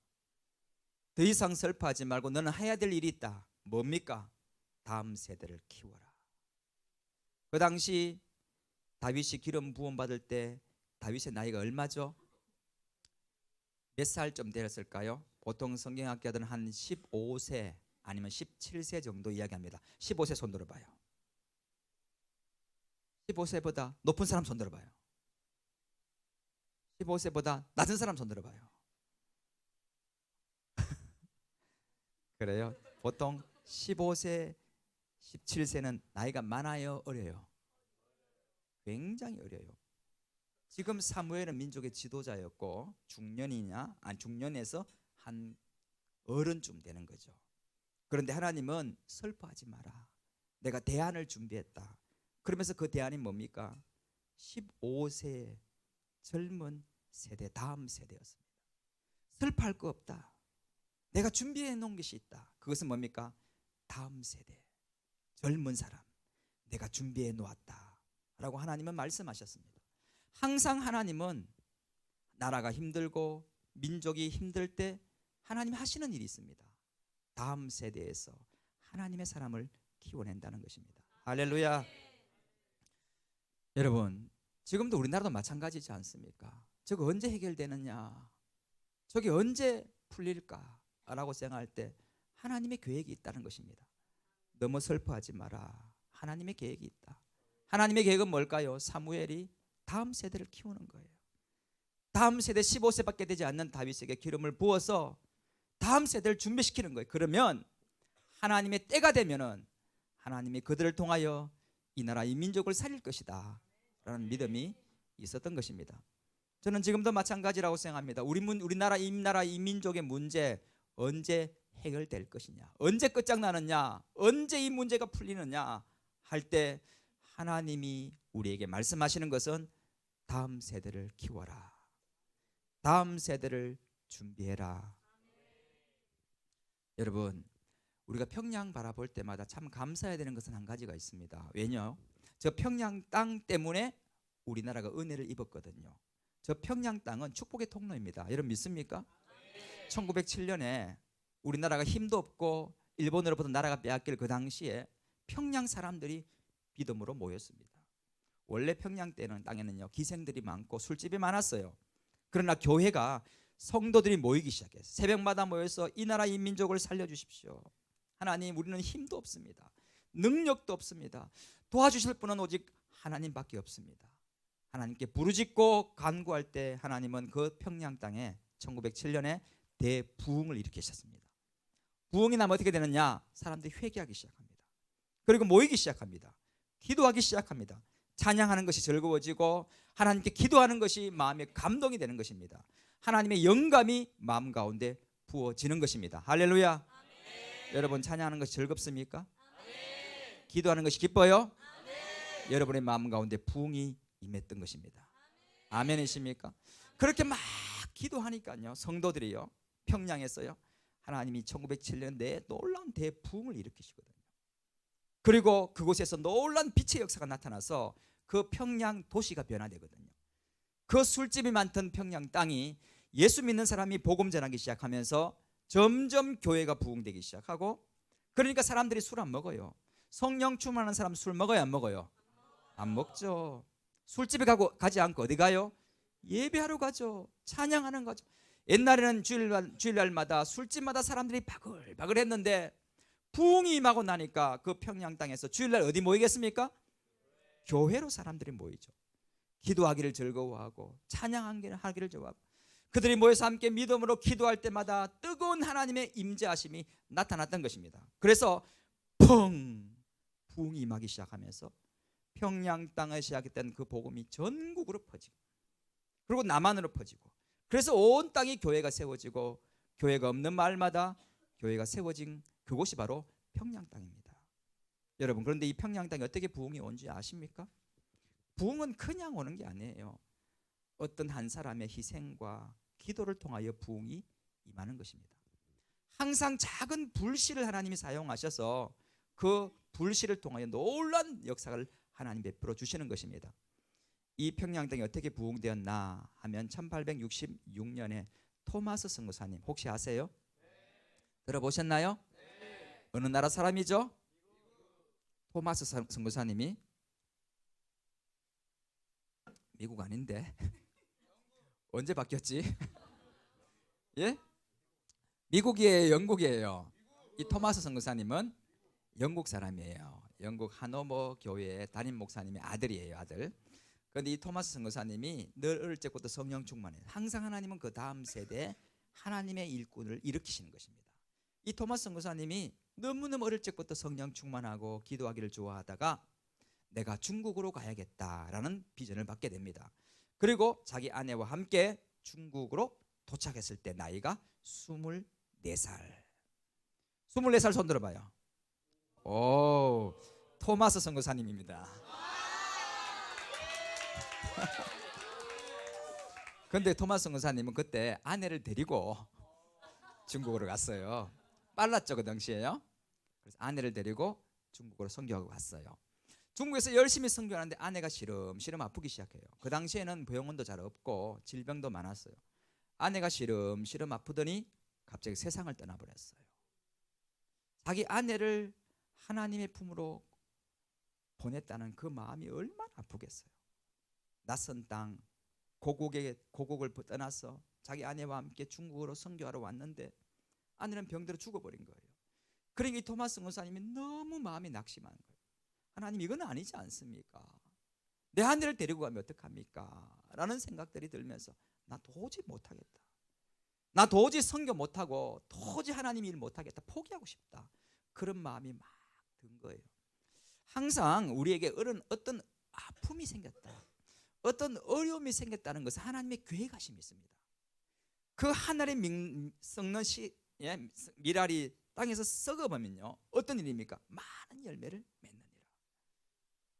더 이상 슬퍼하지 말고 너는 해야 될 일이 있다. 뭡니까? 다음 세대를 키워라. 그 당시 다윗이 기름 부음 받을 때 다윗의 나이가 얼마죠? 몇 살쯤 되었을까요? 보통 성경학자들은 한 15세 아니면 17세 정도 이야기합니다. 15세 손 들어봐요. 15세보다 높은 사람 손 들어봐요. 15세보다 낮은 사람 손 들어봐요. 그래요? 보통 15세, 17세는 나이가 많아요? 어려요? 굉장히 어려요. 지금 사무엘은 민족의 지도자였고 중년이냐? 아니 중년에서 한 어른쯤 되는 거죠. 그런데 하나님은 슬퍼하지 마라. 내가 대안을 준비했다. 그러면서 그 대안이 뭡니까? 15세 젊은 세대, 다음 세대였습니다. 슬퍼할 거 없다. 내가 준비해 놓은 것이 있다. 그것은 뭡니까? 다음 세대, 젊은 사람, 내가 준비해 놓았다 라고 하나님은 말씀하셨습니다. 항상 하나님은 나라가 힘들고 민족이 힘들 때 하나님이 하시는 일이 있습니다. 다음 세대에서 하나님의 사람을 키워낸다는 것입니다. 할렐루야. 여러분 지금도 우리나라도 마찬가지지 않습니까? 저거 언제 해결되느냐, 저게 언제 풀릴까 라고 생각할 때 하나님의 계획이 있다는 것입니다. 너무 슬퍼하지 마라. 하나님의 계획이 있다. 하나님의 계획은 뭘까요? 사무엘이 다음 세대를 키우는 거예요. 다음 세대 15세밖에 되지 않는 다윗에게 기름을 부어서 다음 세대를 준비시키는 거예요. 그러면 하나님의 때가 되면은 하나님이 그들을 통하여 이 나라 이 민족을 살릴 것이다 라는 믿음이 있었던 것입니다. 저는 지금도 마찬가지라고 생각합니다. 우리나라 이 민족의 문제 언제 해결될 것이냐, 언제 끝장나느냐, 언제 이 문제가 풀리느냐 할 때 하나님이 우리에게 말씀하시는 것은 다음 세대를 키워라, 다음 세대를 준비해라. 여러분, 우리가 평양 바라볼 때마다 참 감사해야 되는 것은 한 가지가 있습니다. 왜냐? 저 평양 땅 때문에 우리나라가 은혜를 입었거든요. 저 평양 땅은 축복의 통로입니다. 여러분 믿습니까? 1907년에 우리나라가 힘도 없고 일본으로부터 나라가 빼앗길 그 당시에 평양 사람들이 믿음으로 모였습니다. 원래 평양 땅에는요 기생들이 많고 술집이 많았어요. 그러나 교회가 성도들이 모이기 시작했어요. 새벽마다 모여서 이 나라 이 민족을 살려주십시오. 하나님, 우리는 힘도 없습니다. 능력도 없습니다. 도와주실 분은 오직 하나님밖에 없습니다. 하나님께 부르짖고 간구할 때 하나님은 그 평양 땅에 1907년에 대부흥을 일으키셨습니다. 부흥이 나면 어떻게 되느냐? 사람들이 회개하기 시작합니다. 그리고 모이기 시작합니다. 기도하기 시작합니다. 찬양하는 것이 즐거워지고 하나님께 기도하는 것이 마음의 감동이 되는 것입니다. 하나님의 영감이 마음 가운데 부어지는 것입니다. 할렐루야. 아멘. 여러분, 찬양하는 것이 즐겁습니까? 아멘. 기도하는 것이 기뻐요? 아멘. 여러분의 마음 가운데 부흥이 임했던 것입니다. 아멘이십니까? 그렇게 막 기도하니까요, 성도들이요 평양에서요 하나님이 1907년 내에 놀라운 대부흥을 일으키시거든요. 그리고 그곳에서 놀라운 빛의 역사가 나타나서 그 평양 도시가 변화되거든요. 그 술집이 많던 평양 땅이 예수 믿는 사람이 복음 전하기 시작하면서 점점 교회가 부흥되기 시작하고, 그러니까 사람들이 술 안 먹어요. 성령 충만한 사람 술 먹어요, 안 먹어요? 안 먹죠. 술집에 가지 않고 어디 가요? 예배하러 가죠. 찬양하는 거죠. 옛날에는 주일날마다 술집마다 사람들이 바글바글 했는데 부흥이 임하고 나니까 그 평양 땅에서 주일날 어디 모이겠습니까? 교회로 사람들이 모이죠. 기도하기를 즐거워하고 찬양하기를 좋아하고, 그들이 모여서 함께 믿음으로 기도할 때마다 뜨거운 하나님의 임재하심이 나타났던 것입니다. 그래서 펑 부흥이 임하기 시작하면서 평양 땅에 시작했던 그 복음이 전국으로 퍼지고, 그리고 남한으로 퍼지고, 그래서 온 땅이 교회가 세워지고, 교회가 없는 마을마다 교회가 세워진 그곳이 바로 평양 땅입니다. 여러분, 그런데 이 평양 땅에 어떻게 부흥이 온지 아십니까? 부흥은 그냥 오는 게 아니에요. 어떤 한 사람의 희생과 기도를 통하여 부흥이 임하는 것입니다. 항상 작은 불씨를 하나님이 사용하셔서 그 불씨를 통하여 놀라운 역사를 하나님 베풀어 주시는 것입니다. 이 평양 땅이 어떻게 부흥되었나 하면 1866년에 토마스 선교사님 혹시 아세요? 들어보셨나요? 어느 나라 사람이죠? 토마스 선교사님이 미국 아닌데 언제 바뀌었지? 예? 미국이에요, 영국이에요? 이 토마스 선교사님은 영국 사람이에요. 영국 하노버 교회의 담임 목사님의 아들이에요, 아들. 그런데 이 토마스 선교사님이 늘 어릴 때부터 성령 충만해요. 항상 하나님은 그 다음 세대에 하나님의 일꾼을 일으키시는 것입니다. 이 토마스 선교사님이 너무너무 어릴 적부터 성령 충만하고 기도하기를 좋아하다가 내가 중국으로 가야겠다라는 비전을 받게 됩니다. 그리고 자기 아내와 함께 중국으로 도착했을 때 나이가 24살. 24살 손 들어봐요. 오, 토마스 선교사님입니다. 근데 토마스 선교사님은 그때 아내를 데리고 중국으로 갔어요. 빨랐죠, 그 당시에요. 그래서 아내를 데리고 중국으로 선교하고 갔어요. 중국에서 열심히 선교하는데 아내가 시름시름 아프기 시작해요. 그 당시에는 병원도 잘 없고 질병도 많았어요. 아내가 시름시름 아프더니 갑자기 세상을 떠나버렸어요. 자기 아내를 하나님의 품으로 보냈다는 그 마음이 얼마나 아프겠어요. 낯선 땅 고국을 떠나서 자기 아내와 함께 중국으로 선교하러 왔는데 아내는 병들어 죽어버린 거예요. 그러니까 이 토마스 선교사님이 너무 마음이 낙심한 거예요. 하나님, 이건 아니지 않습니까? 내 아내를 데리고 가면 어떡합니까? 라는 생각들이 들면서 나 도저히 못하겠다. 나 도저히 선교 못하고 도저히 하나님 일 못하겠다. 포기하고 싶다. 그런 마음이 막 든 거예요. 항상 우리에게 어떤 아픔이 생겼다, 어떤 어려움이 생겼다는 것은 하나님의 계획하심이 있습니다. 그 하늘의 썩는 미랄이 땅에서 썩어보면요, 어떤 일입니까? 많은 열매를 맺느니라.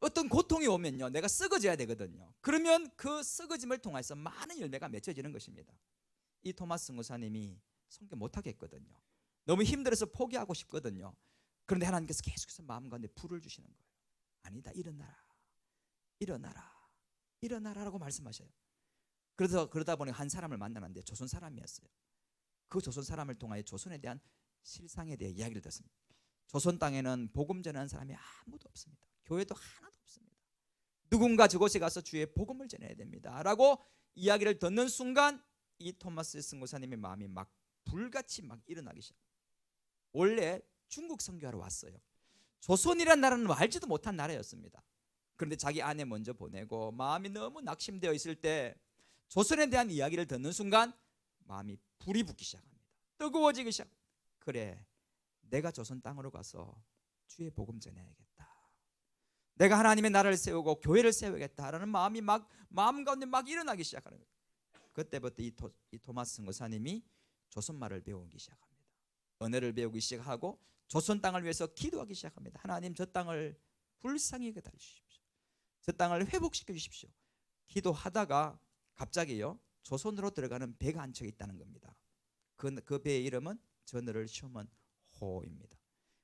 어떤 고통이 오면요, 내가 썩어져야 되거든요. 그러면 그 썩어짐을 통해서 많은 열매가 맺혀지는 것입니다. 이 토마스 선교사님이 선교 못하겠거든요. 너무 힘들어서 포기하고 싶거든요. 그런데 하나님께서 계속해서 마음 가운데 불을 주시는 거예요. 아니다, 일어나라, 일어나라, 일어나라라고 말씀하셔요. 그러다 보니 한 사람을 만나는데 조선 사람이었어요. 그 조선 사람을 통하여 조선에 대한 실상에 대해 이야기를 듣습니다. 조선 땅에는 복음 전하는 사람이 아무도 없습니다. 교회도 하나도 없습니다. 누군가 저곳에 가서 주의 복음을 전해야 됩니다 라고 이야기를 듣는 순간 이 토마스 선교사님의 마음이 막 불같이 막 일어나기 시작. 원래 중국 선교하러 왔어요. 조선이라는 나라는 알지도 못한 나라였습니다. 그런데 자기 아내 먼저 보내고 마음이 너무 낙심되어 있을 때 조선에 대한 이야기를 듣는 순간 마음이 불이 붙기 시작합니다. 뜨거워지기 시작. 그래, 내가 조선 땅으로 가서 주의 복음 전해야겠다. 내가 하나님의 나라를 세우고 교회를 세우겠다라는 마음이 막 마음 가운데 막 일어나기 시작하는 거예요. 그때부터 이 토마스 선교사님이 조선말을 배우기 시작합니다. 언어를 배우기 시작하고 조선 땅을 위해서 기도하기 시작합니다. 하나님, 저 땅을 불쌍히 여겨 주십시오. 저 땅을 회복시켜 주십시오. 기도하다가 갑자기요, 조선으로 들어가는 배가 한 척 있다는 겁니다. 그 배의 이름은 저너를 셔먼 호입니다.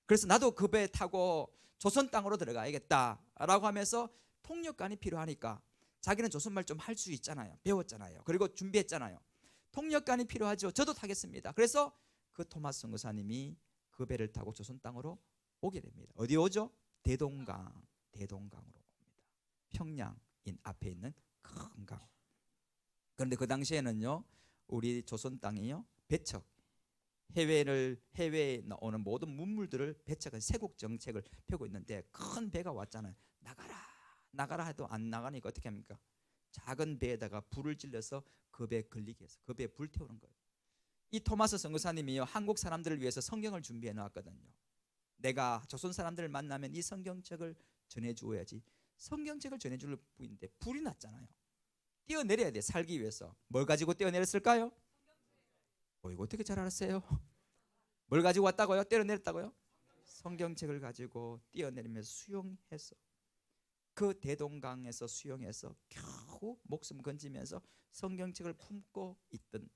그래서 나도 그 배 타고 조선 땅으로 들어가야겠다라고 하면서 통역관이 필요하니까 자기는 조선말 좀 할 수 있잖아요. 배웠잖아요. 그리고 준비했잖아요. 통역관이 필요하죠. 저도 타겠습니다. 그래서 그 토마스 선교사님이 그 배를 타고 조선 땅으로 오게 됩니다. 어디 오죠? 대동강으로 옵니다. 평양인 앞에 있는 큰 강. 그런데 그 당시에는요, 우리 조선 땅이요, 배척, 해외에 나오는 모든 문물들을 배척한 세국 정책을 펴고 있는데 큰 배가 왔잖아요. 나가라 해도 안 나가니까 어떻게 합니까? 작은 배에다가 불을 질러서 그 배에 걸리게 해서 그 배에 불 태우는 거예요. 이 토마스 선교사님이요, 한국 사람들을 위해서 성경을 준비해 놨거든요. 내가 조선 사람들을 만나면 이 성경책을 전해주어야지. 성경책을 전해줄 뿐인데 불이 났잖아요. 뛰어내려야 돼, 살기 위해서. 뭘 가지고 뛰어내렸을까요? 이거 어떻게 잘 알았어요? 뭘 가지고 왔다고요? 뛰어내렸다고요? 성경책을 가지고 뛰어내리면서 수영해서 그 대동강에서 수영해서 겨우 목숨 건지면서 성경책을 품고 있던,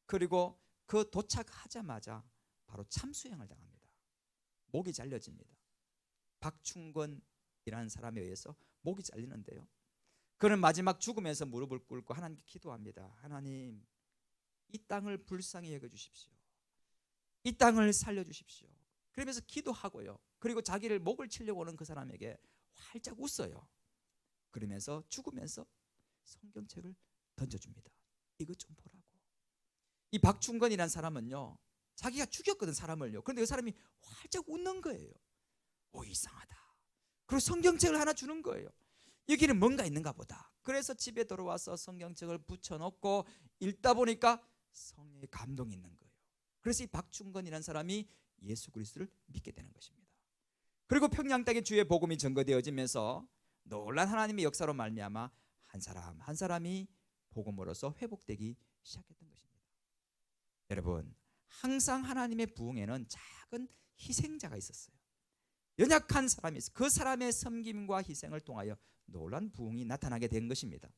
그리고 그 도착하자마자 바로 참수형을 당합니다. 목이 잘려집니다. 박충권이라는 사람에 의해서 목이 잘리는데요, 그는 마지막 죽으면서 무릎을 꿇고 하나님께 기도합니다. 하나님, 이 땅을 불쌍히 여겨주십시오. 이 땅을 살려주십시오. 그러면서 기도하고요, 그리고 자기를 목을 치려고 오는 그 사람에게 활짝 웃어요. 그러면서 죽으면서 성경책을 던져줍니다. 이것 좀 보라고. 이 박충건이라는 사람은요, 자기가 죽였거든, 사람을요. 그런데 그 사람이 활짝 웃는 거예요. 이상하다. 그리고 성경책을 하나 주는 거예요. 여기는 뭔가 있는가 보다. 그래서 집에 돌아와서 성경책을 붙여놓고 읽다 보니까 성령의 감동이 있는 거예요. 그래서 이 박충건이라는 사람이 예수 그리스도를 믿게 되는 것입니다. 그리고 평양 땅에 주의 복음이 전거되어지면서 놀란 하나님의 역사로 말미암아 한 사람 한 사람이 복음으로서 회복되기 시작했던 것입니다. 여러분, 항상 하나님의 부흥에는 작은 희생자가 있었어요. 연약한 사람이 있어요. 그 사람의 섬김과 희생을 통하여 놀란 부흥이 나타나게 된 것입니다.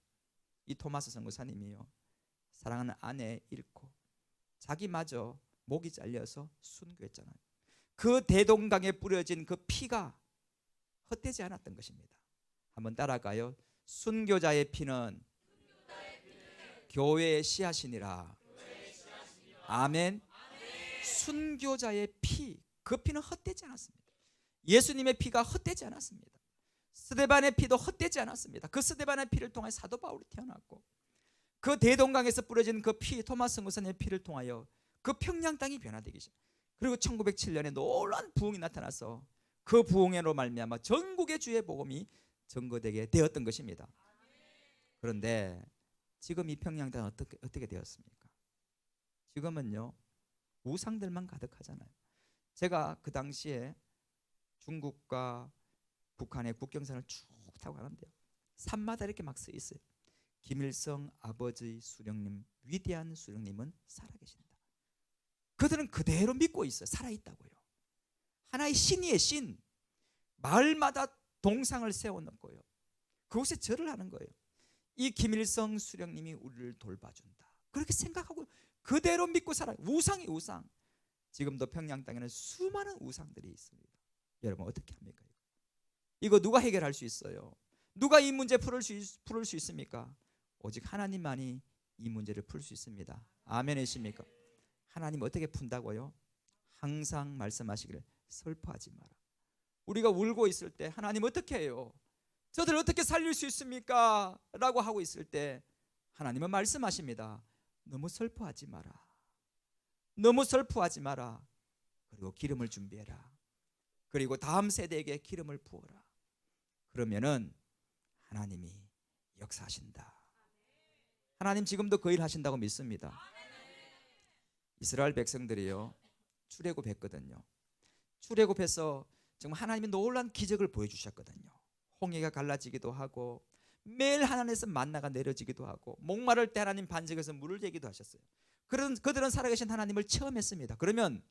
이 토마스 선교사님이요, 사랑하는 아내 잃고 자기마저 목이 잘려서 순교했잖아요. 그 대동강에 뿌려진 그 피가 헛되지 않았던 것입니다. 한번 따라가요. 순교자의 피는 교회의 씨앗이니라. 아멘. 순교자의 피, 그 피는 헛되지 않았습니다. 예수님의 피가 헛되지 않았습니다. 스데반의 피도 헛되지 않았습니다. 그 스데반의 피를 통해 사도 바울이 태어났고, 그 대동강에서 뿌려진 그 피, 토마스 선교사님의 피를 통하여 그 평양 땅이 변화되기 시작. 그리고 1907년에 놀라운 부흥이 나타나서 그 부흥으로 말미암아 전국의 주의 복음이 전거되게 되었던 것입니다. 그런데 지금 이 평양땅은 어떻게 되었습니까? 지금은요 우상들만 가득하잖아요. 제가 그 당시에 중국과 북한의 국경선을 쭉 타고 가는데요, 산마다 이렇게 막 써 있어요. 김일성 아버지 수령님, 위대한 수령님은 살아계신다. 그들은 그대로 믿고 있어요. 살아있다고요. 하나의 신이에요. 신. 마을마다 동상을 세워놓고요, 그곳에 절을 하는 거예요. 이 김일성 수령님이 우리를 돌봐준다, 그렇게 생각하고 그대로 믿고 살아요. 우상이 우상. 지금도 평양 땅에는 수많은 우상들이 있습니다. 여러분 어떻게 합니까? 이거 누가 해결할 수 있어요? 누가 이 문제 풀을 수 있습니까? 오직 하나님만이 이 문제를 풀 수 있습니다. 아멘이십니까? 하나님 어떻게 푼다고요? 항상 말씀하시기를 슬퍼하지 마라. 우리가 울고 있을 때 하나님 어떻게 해요? 저들 어떻게 살릴 수 있습니까? 라고 하고 있을 때 하나님은 말씀하십니다. 너무 슬퍼하지 마라. 너무 슬퍼하지 마라. 그리고 기름을 준비해라. 그리고 다음 세대에게 기름을 부어라. 그러면은 하나님이 역사하신다. 하나님 지금도 그 일 하신다고 믿습니다. 이스라엘 백성들이요 출애굽했거든요. 출애굽해서 정말 하나님이 놀라운 기적을 보여주셨거든요. 홍해가 갈라지기도 하고 매일 하나님에서 만나가 내려지기도 하고 목마를 때 하나님 반석에서 물을 내기도 하셨어요. 그들은 살아계신 하나님을 체험했습니다. 그러면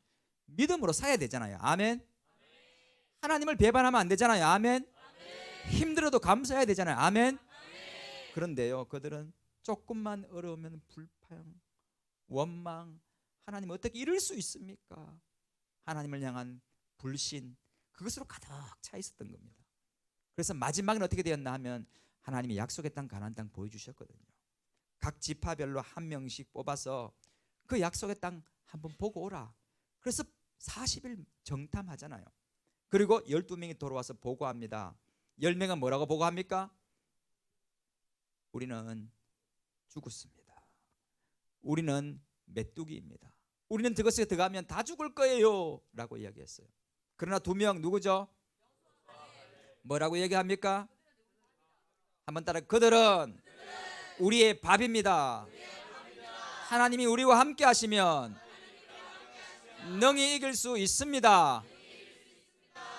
믿음으로 사야 되잖아요. 아멘. 하나님을 배반하면 안 되잖아요. 아멘. 힘들어도 감사해야 되잖아요. 아멘. 그런데요 그들은 조금만 어려우면 불평, 원망, 하나님 어떻게 이럴 수 있습니까? 하나님을 향한 불신, 그것으로 가득 차 있었던 겁니다. 그래서 마지막은 어떻게 되었나 하면 하나님이 약속의 땅 가나안 땅 보여주셨거든요. 각 지파별로 한 명씩 뽑아서 그 약속의 땅 한번 보고 오라. 그래서 40일 정탐하잖아요. 그리고 12명이 돌아와서 보고합니다. 10명은 뭐라고 보고합니까? 우리는 죽었습니다. 우리는 메뚜기입니다. 우리는 그것에 들어가면 다 죽을 거예요 라고 이야기했어요. 그러나 2명 누구죠? 뭐라고 얘기합니까? 한번 따라, 그들은 우리의 밥입니다. 하나님이 우리와 함께 하시면 능히 이길 수 있습니다.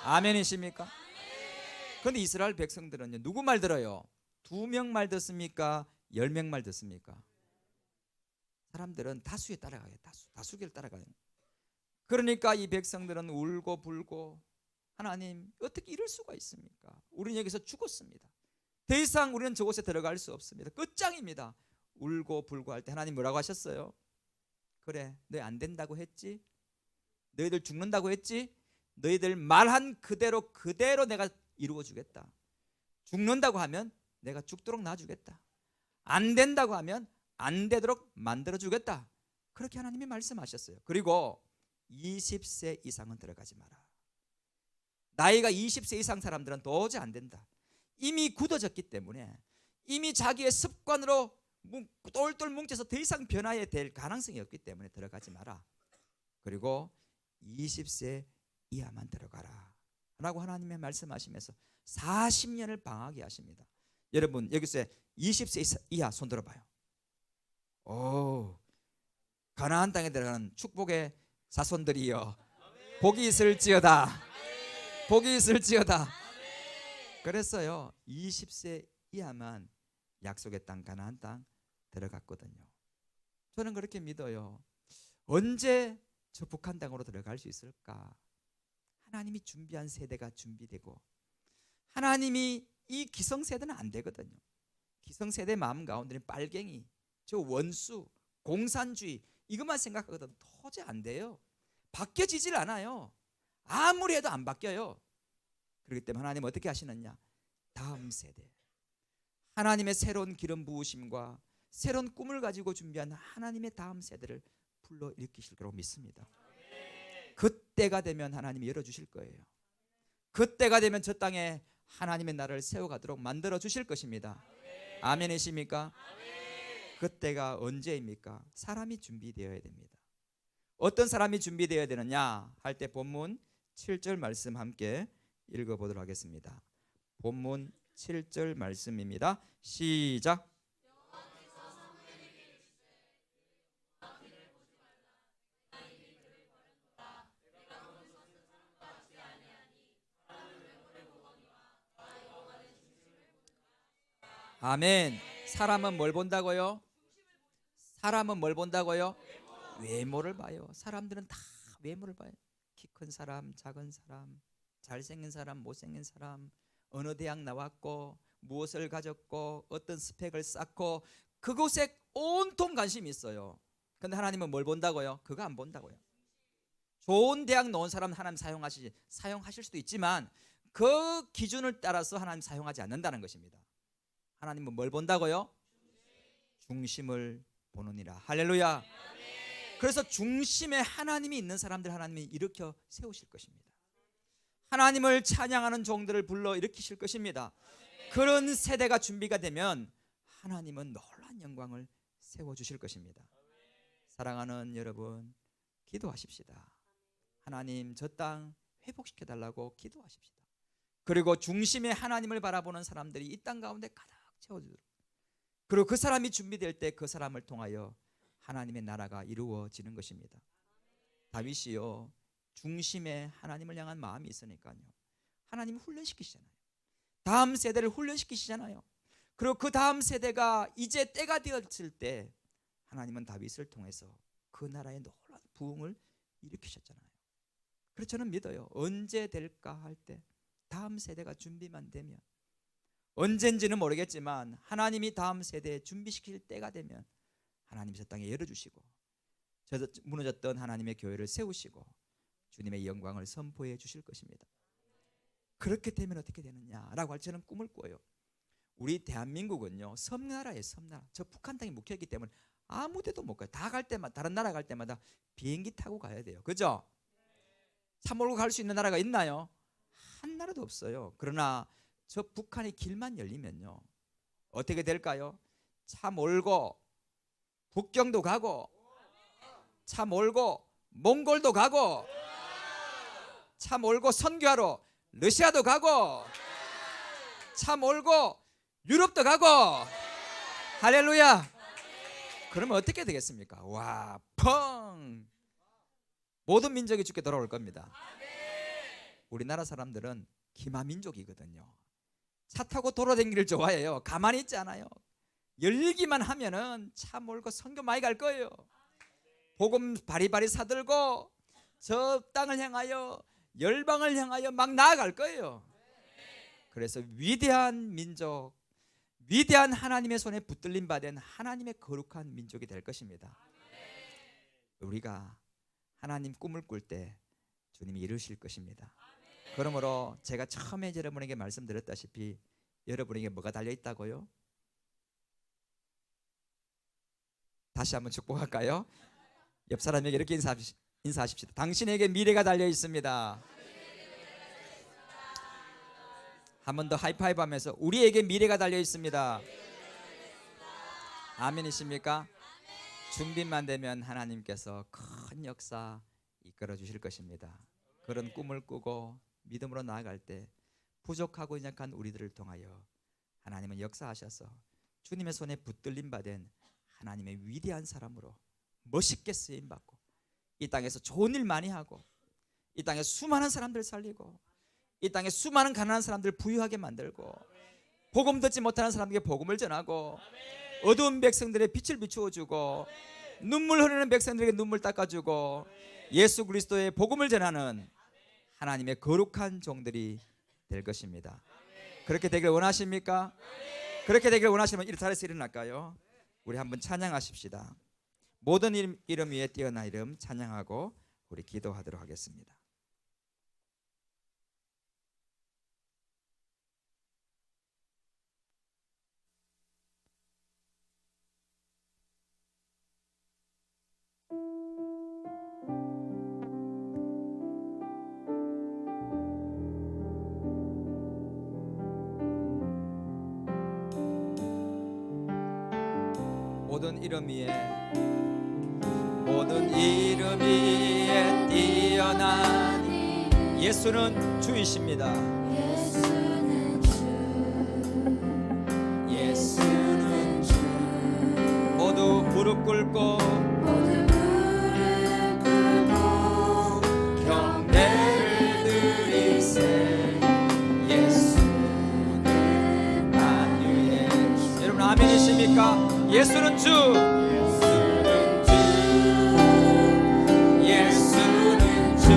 아멘이십니까? 그런데 이스라엘 백성들은요 누구 말 들어요? 2명 말 듣습니까? 10명 말 듣습니까? 사람들은 다수에 따라가요. 다수결 따라가요. 그러니까 이 백성들은 울고 불고, 하나님 어떻게 이럴 수가 있습니까? 우리는 여기서 죽었습니다. 더 이상 우리는 저곳에 들어갈 수 없습니다. 끝장입니다. 울고 불고 할 때 하나님 뭐라고 하셨어요? 그래, 너희 안 된다고 했지? 너희들 죽는다고 했지? 너희들 말한 그대로 내가 이루어 주겠다. 죽는다고 하면 내가 죽도록 놔주겠다. 안 된다고 하면 안 되도록 만들어 주겠다. 그렇게 하나님이 말씀하셨어요. 그리고 20세 이상은 들어가지 마라. 나이가 20세 이상 사람들은 도저히 안 된다. 이미 굳어졌기 때문에, 이미 자기의 습관으로 똘똘 뭉쳐서 더 이상 변화해야 될 가능성이 없기 때문에 들어가지 마라. 그리고 20세 이하만 들어가라 라고 하나님의 말씀하시면서 40년을 방하게 하십니다. 여러분 여기서 20세 이하 손 들어봐요. 오, 가나안 땅에 들어가는 축복의 자손들이여 복이 있을지어다. 복이 있을지어다. 그랬어요. 20세 이하만 약속의 땅 가나안 땅 들어갔거든요. 저는 그렇게 믿어요. 언제 저 북한 땅으로 들어갈 수 있을까? 하나님이 준비한 세대가 준비되고, 하나님이 이 기성세대는 안 되거든요. 기성세대 마음 가운데는 빨갱이, 저 원수, 공산주의 이것만 생각하거든 도저히 안 돼요. 바뀌어지질 않아요. 아무리 해도 안 바뀌어요. 그렇기 때문에 하나님 어떻게 하시느냐, 다음 세대 하나님의 새로운 기름 부으심과 새로운 꿈을 가지고 준비한 하나님의 다음 세대를 불러 일으키실 거라고 믿습니다. 그때가 되면 하나님이 열어주실 거예요. 그때가 되면 저 땅에 하나님의 나라를 세워가도록 만들어 주실 것입니다. 아멘이십니까? 그때가 언제입니까? 사람이 준비되어야 됩니다. 어떤 사람이 준비되어야 되느냐 할 때 본문 7절 말씀 함께 읽어보도록 하겠습니다. 본문 7절 말씀입니다. 시작. 여호와께서 아멘. 사람은 뭘 본다고요? 사람은 뭘 본다고요? 외모를 봐요. 사람들은 다 외모를 봐요. 키 큰 사람, 작은 사람, 잘생긴 사람, 못생긴 사람, 어느 대학 나왔고, 무엇을 가졌고, 어떤 스펙을 쌓고, 그곳에 온통 관심이 있어요. 근데 하나님은 뭘 본다고요? 그거 안 본다고요. 좋은 대학 나온 사람 하나님 사용하실 수도 있지만 그 기준을 따라서 하나님 사용하지 않는다는 것입니다. 하나님은 뭘 본다고요? 중심을 보느니라. 할렐루야. 그래서 중심에 하나님이 있는 사람들 하나님이 일으켜 세우실 것입니다. 하나님을 찬양하는 종들을 불러 일으키실 것입니다. 그런 세대가 준비가 되면 하나님은 놀라운 영광을 세워주실 것입니다. 사랑하는 여러분, 기도하십시다. 하나님, 저 땅 회복시켜달라고 기도하십시다. 그리고 중심에 하나님을 바라보는 사람들이 이 땅 가운데 가득 채워주도록, 그리고 그 사람이 준비될 때 그 사람을 통하여 하나님의 나라가 이루어지는 것입니다. 다윗이요, 중심에 하나님을 향한 마음이 있으니까요, 하나님이 훈련시키시잖아요. 다음 세대를 훈련시키시잖아요. 그리고 그 다음 세대가 이제 때가 되었을 때 하나님은 다윗을 통해서 그 나라의 놀라운 부흥을 일으키셨잖아요. 그래서 저는 믿어요. 언제 될까 할 때, 다음 세대가 준비만 되면, 언젠지는 모르겠지만 하나님이 다음 세대에 준비시킬 때가 되면 하나님이 저 땅에 열어주시고 무너졌던 하나님의 교회를 세우시고 주님의 영광을 선포해 주실 것입니다. 그렇게 되면 어떻게 되느냐라고 할 저는 꿈을 꿔요. 우리 대한민국은요, 섬나라예요. 섬나라. 저 북한 땅에 묵혀있기 때문에 아무 데도 못 가요. 다 갈 때마다, 다른 나라 갈 때마다 비행기 타고 가야 돼요. 그죠? 차 몰고 갈 수 있는 나라가 있나요? 한 나라도 없어요. 그러나 저 북한의 길만 열리면요, 어떻게 될까요? 차 몰고 북경도 가고, 차 몰고 몽골도 가고, 차 몰고 선교하러 러시아도 가고, 차 몰고 유럽도 가고. 할렐루야. 그러면 어떻게 되겠습니까? 와, 펑! 모든 민족이 주께 돌아올 겁니다. 우리나라 사람들은 기마민족이거든요. 차 타고 돌아다니기를 좋아해요. 가만히 있지 않아요. 열리기만 하면은 차 몰고 선교 많이 갈 거예요. 복음 바리바리 사들고 저 땅을 향하여, 열방을 향하여 막 나아갈 거예요. 그래서 위대한 민족, 위대한 하나님의 손에 붙들림 받은 하나님의 거룩한 민족이 될 것입니다. 우리가 하나님 꿈을 꿀 때 주님이 이루실 것입니다. 그러므로 제가 처음에 여러분에게 말씀드렸다시피 여러분에게 뭐가 달려있다고요? 다시 한번 축복할까요? 옆 사람에게 이렇게 인사하십시다. 당신에게 미래가 달려있습니다. 한 번 더 하이파이브 하면서 우리에게 미래가 달려있습니다. 아멘이십니까? 준비만 되면 하나님께서 큰 역사 이끌어 주실 것입니다. 그런 꿈을 꾸고 믿음으로 나아갈 때 부족하고 연약한 우리들을 통하여 하나님은 역사하셔서 주님의 손에 붙들림 받은 하나님의 위대한 사람으로 멋있게 쓰임 받고 이 땅에서 좋은 일 많이 하고 이 땅에 수많은 사람들 살리고 이 땅에 수많은 가난한 사람들 부유하게 만들고 복음 듣지 못하는 사람에게 복음을 전하고 어두운 백성들의 빛을 비추어 주고 눈물 흐르는 백성들에게 눈물 닦아주고 예수 그리스도의 복음을 전하는 하나님의 거룩한 종들이 될 것입니다. 그렇게 되길 원하십니까? 그렇게 되길 원하시면 이 자리에서 일어날까요? 우리 한번 찬양하십시다. 모든 이름 위에 뛰어난 이름 찬양하고 우리 기도하도록 하겠습니다. 모든 이름 위에 뛰어난 예수는 주이십니다. 예수는 주. 모두 무릎 꿇고 경배를 드리세. 예수는 만유의 주. 예수는 주. 예수는 주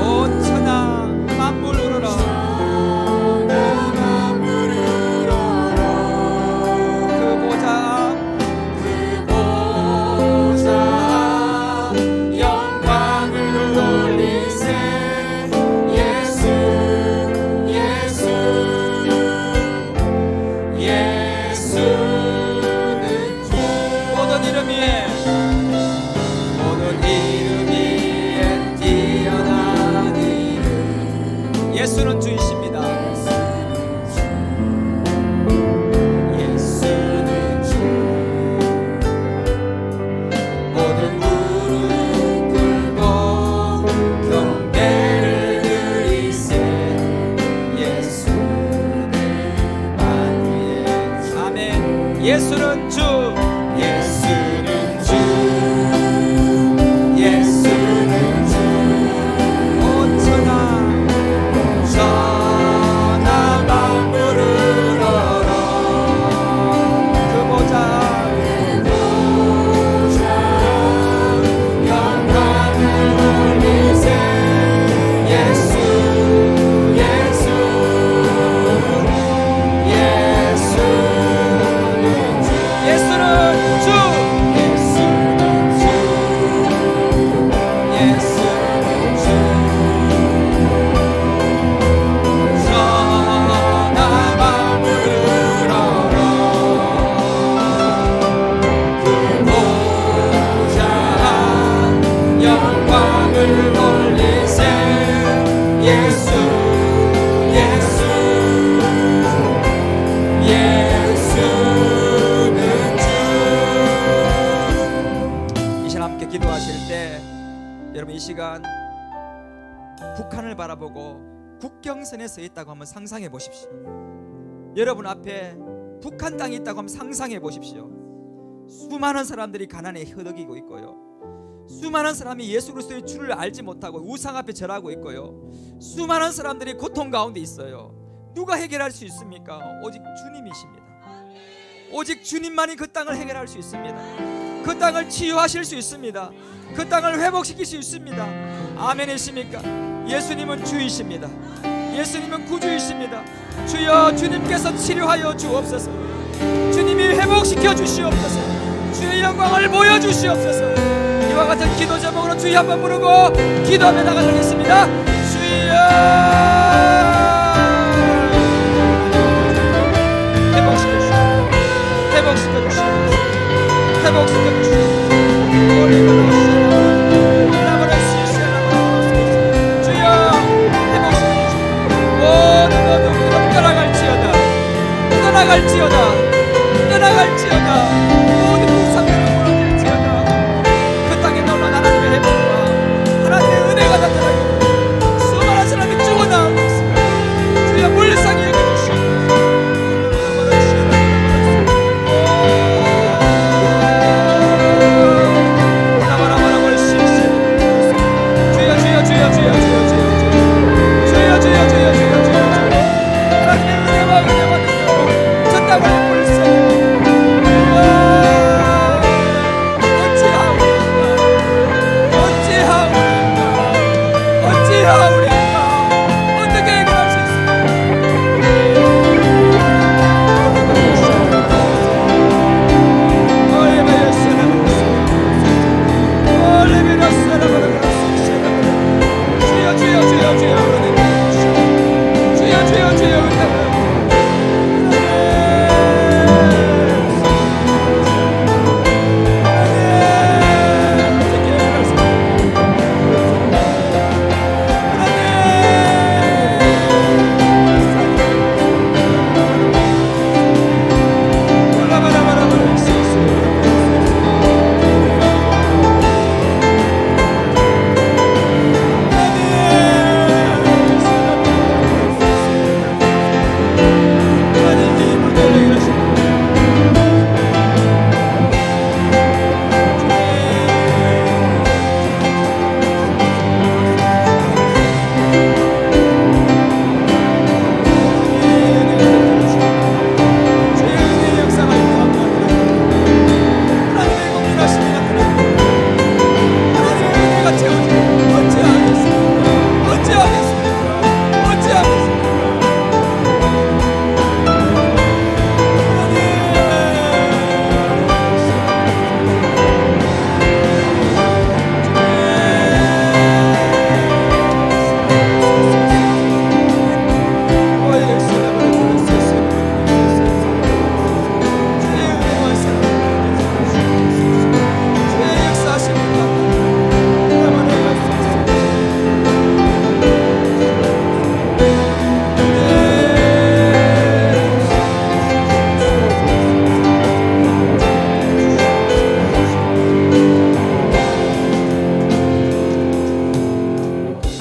온 천하 만물 우러러 만물을 울어라 그 보좌 보좌 영광을 돌리세 예수 예수는 주 모든 이름 위에 모든 이름 위에 뛰어난 이름 예수는 주이십니다. 예수는 주 모든 무릎 꿇고 경배를 드리세 예수는 만유의 아멘. 예수는 주. 예수는 주 예수는 주 온 천하 전하 만물을 울어라 그 보좌 보좌 영광을 돌리세 예수 예수는 주. 영광을 돌리세 예수 예수는 주 이 시간 함께 기도하실 때 여러분 이 시간 북한을 바라보고 국경선에 서 있다고 한번 상상해 보십시오. 여러분 앞에 북한 땅이 있다고 한번 상상해 보십시오. 수많은 사람들이 가난에 허덕이고 있고요. 수많은 사람이 예수 그리스도의 주를 알지 못하고 우상 앞에 절하고 있고요. 수많은 사람들이 고통 가운데 있어요. 누가 해결할 수 있습니까? 오직 주님이십니다. 오직 주님만이 그 땅을 해결할 수 있습니다. 그 땅을 치유하실 수 있습니다. 그 땅을 회복시킬 수 있습니다. 아멘이십니까? 예수님은 주이십니다. 예수님은 구주이십니다. 주여 주님께서 치료하여 주옵소서. 주님이 회복시켜 주시옵소서. 주의 영광을 보여주시옵소서. 이와 같은 기도 제목으로 주여 한번 부르고 기도하며 나가겠습니다. 주여 회복시켜 주시옵소서. 회복시켜 주시옵소서. 회복시켜 주시옵소서. 주여 회복시켜 주시옵소서. 모든 떠나갈지어다. 떠나갈지어다. 떠나갈지어다. 모든 우상들을 무너질지어다. 그 땅에 놀란 하나님의 회복과 하나님의 은혜가 나타나고 수많은 사람이 죽어나오고 있습니다. 주여 물상이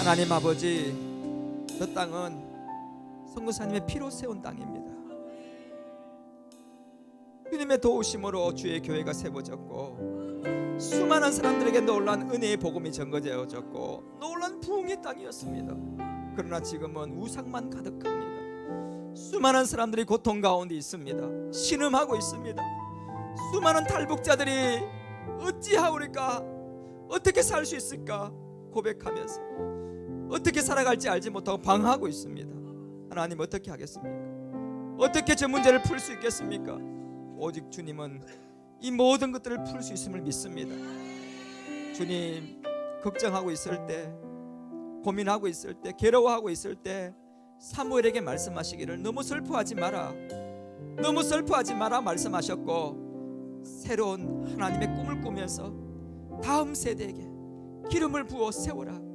하나님 아버지, 저 땅은 선교사님의 피로 세운 땅입니다. 주님의 도우심으로 주의 교회가 세워졌고 수많은 사람들에게 놀라운 은혜의 복음이 전거되어졌고 놀라운 부흥의 땅이었습니다. 그러나 지금은 우상만 가득합니다. 수많은 사람들이 고통 가운데 있습니다. 신음하고 있습니다. 수많은 탈북자들이 어찌하오리까, 어떻게 살 수 있을까 고백하면서 어떻게 살아갈지 알지 못하고 방황하고 있습니다. 하나님 어떻게 하겠습니까? 어떻게 저 문제를 풀 수 있겠습니까? 오직 주님은 이 모든 것들을 풀 수 있음을 믿습니다. 주님, 걱정하고 있을 때, 고민하고 있을 때, 괴로워하고 있을 때 사무엘에게 말씀하시기를 너무 슬퍼하지 마라, 너무 슬퍼하지 마라 말씀하셨고, 새로운 하나님의 꿈을 꾸면서 다음 세대에게 기름을 부어 세워라,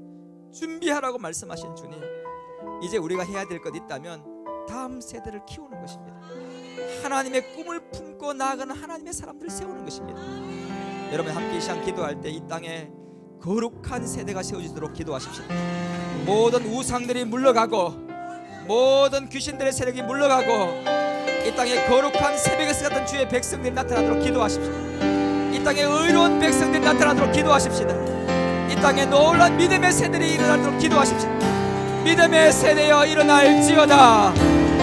준비하라고 말씀하신 주님, 이제 우리가 해야 될 것 있다면 다음 세대를 키우는 것입니다. 하나님의 꿈을 품고 나아가는 하나님의 사람들을 세우는 것입니다. 여러분 함께 이 시간 기도할 때 이 땅에 거룩한 세대가 세워지도록 기도하십시오. 모든 우상들이 물러가고 모든 귀신들의 세력이 물러가고 이 땅에 거룩한 새벽에서 같은 주의 백성들이 나타나도록 기도하십시오. 이 땅에 의로운 백성들이 나타나도록 기도하십시다. 이 땅에 놀라운 믿음의 세대들이 일어나도록 기도하십시오. 믿음의 세대여 일어날지어다,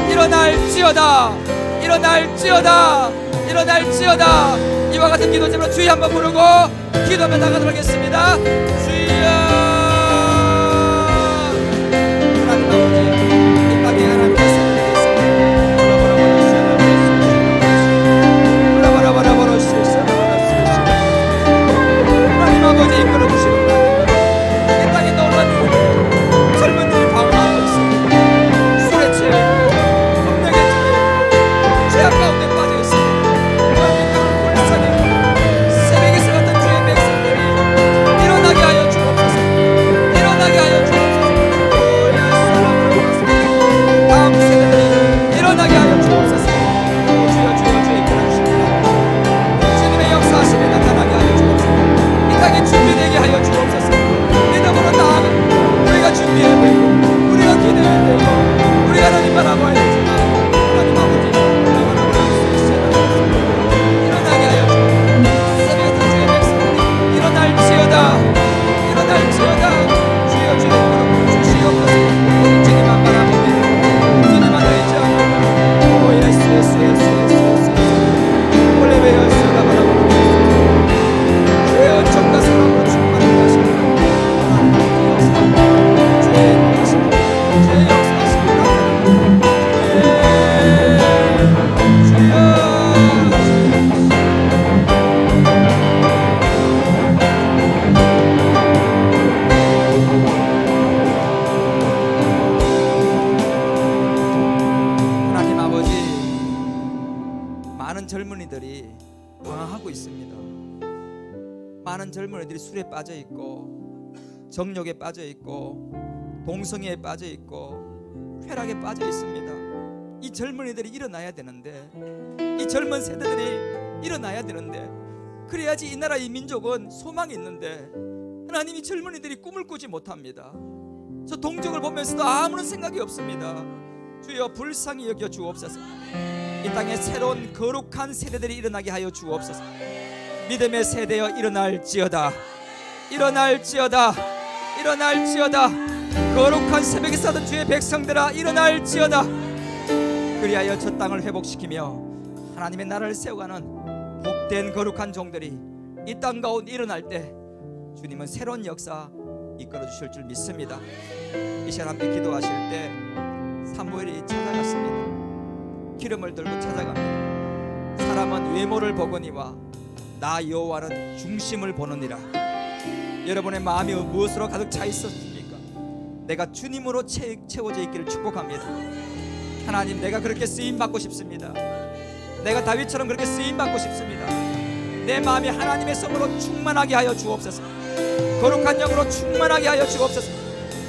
일어날지어다, 일어날지어다, 일어날지어다. 이와 같은 기도 제목으로 주여 한번 부르고 기도하며 나가도록 하겠습니다. 주여. 하나님 아버지, 이 땅에 하나님께서 하나님 아버지 이끌어 주시고 이 땅에 놀라운 젊은이들이 방황하고 있습니다. 술에 취해 음력에 취해 죄악 가운데 빠져 있습니다. 하나님 그를 불쌍히 새벽에서 같은 주의 백성들이 일어나게 하여 주옵소서, 일어나게 하여 주옵소서. 다음 세대들이 일어나게 하여 주옵소서. 주여 주여 주여 이끌어 주십니다. 주님의 역사하심에 나타나게 하여 주옵소서. 이 땅에 준비되게 하여 주옵소서. 믿음으로 나아가 우리가 준비해야 되고 우리가 기도해야 되고 우리가 하나님 바라봐야 되지만 하나님 아버지 우리가 바라볼 수 있어야 일어나게 하여 주옵소서. 새벽에 주의 백성들이 일어날지어다, 일어날지어다. 주여 주여 이끌어 주시옵소서. 주님만 바라보며 주님만 의지하며 오 예수 예수 예수 예수 예수 원래 왜 예수가 바라보고 주의 정과 사랑으로 충만하게 하시고 주의 역사하시고 주의 역사하시고 하나님 아버지, 많은 젊은이들이 방황하고 있습니다. 많은 젊은이들이 술에 빠져 있고 정욕에 빠져 있고 동성애에 빠져 있고 쾌락에 빠져 있습니다. 이 젊은이들이 일어나야 되는데, 이 젊은 세대들이 일어나야 되는데, 그래야지 이 나라 이 민족은 소망이 있는데 하나님이 젊은이들이 꿈을 꾸지 못합니다. 저 동족을 보면서도 아무런 생각이 없습니다. 주여 불쌍히 여겨 주옵소서. 이 땅에 새로운 거룩한 세대들이 일어나게 하여 주옵소서. 믿음의 세대여 일어날지어다, 일어날지어다, 일어날지어다. 거룩한 새벽에 사던 주의 백성들아 일어날지어다. 그리하여 저 땅을 회복시키며 하나님의 나라를 세워가는 복된 거룩한 종들이 이 땅 가운데 일어날 때 주님은 새로운 역사 이끌어 주실 줄 믿습니다. 이 시간 함께 기도하실 때 사무엘이 찾아갔습니다. 기름을 들고 찾아갑니다. 사람은 외모를 보거니와 나 여호와는 중심을 보느니라. 여러분의 마음이 무엇으로 가득 차 있었습니까? 내가 주님으로 채워져 있기를 축복합니다. 하나님, 내가 그렇게 쓰임 받고 싶습니다. 내가 다윗처럼 그렇게 쓰임 받고 싶습니다. 내 마음이 하나님의 성으로 충만하게 하여 주옵소서. 거룩한 영으로 충만하게 하여 주옵소서.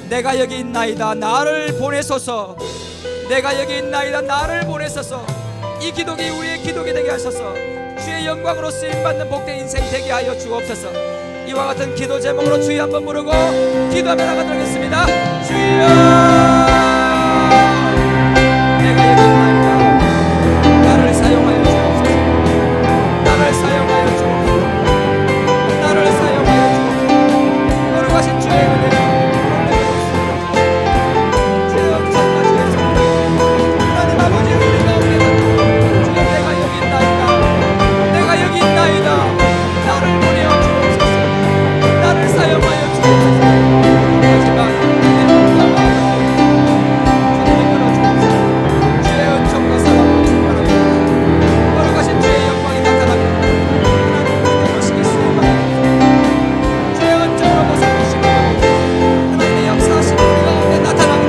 내가 여기 있나이다, 나를 보내소서. 내가 여기 있나이다, 나를 보내소서. 이 기독이 우리의 기독이 되게 하소서. 주의 영광으로 쓰임받는 복된 인생 되게 하여 주옵소서. 이와 같은 기도 제목으로 주여 한번 부르고 기도하며 나가도록하겠습니다. 주여, 내가 여기 있나이다. 나를 사용하여 주옵소서. 나를 사용하여 주옵소서. 나를 사용하여 주옵소서. 거룩하신 주의 은혜를 주여 참나 주의 성령 하나님 아버지 우리 가운데 주여 내가 여기 있나이다. 내가 여기 있나이다. 나를 보내어 주옵소서. 나를 사용하여 주옵소서. 하지만 내 몸과 마음을 주님이 걸어주옵소서. 주의 은총과 사랑으로 충만하여 거룩하신 주의 영광이 나타나게 하나님 모시게 쓰임받아 주의 은총으로 벗어주시고 하나님의 역사하심 우리 가운데 나타나게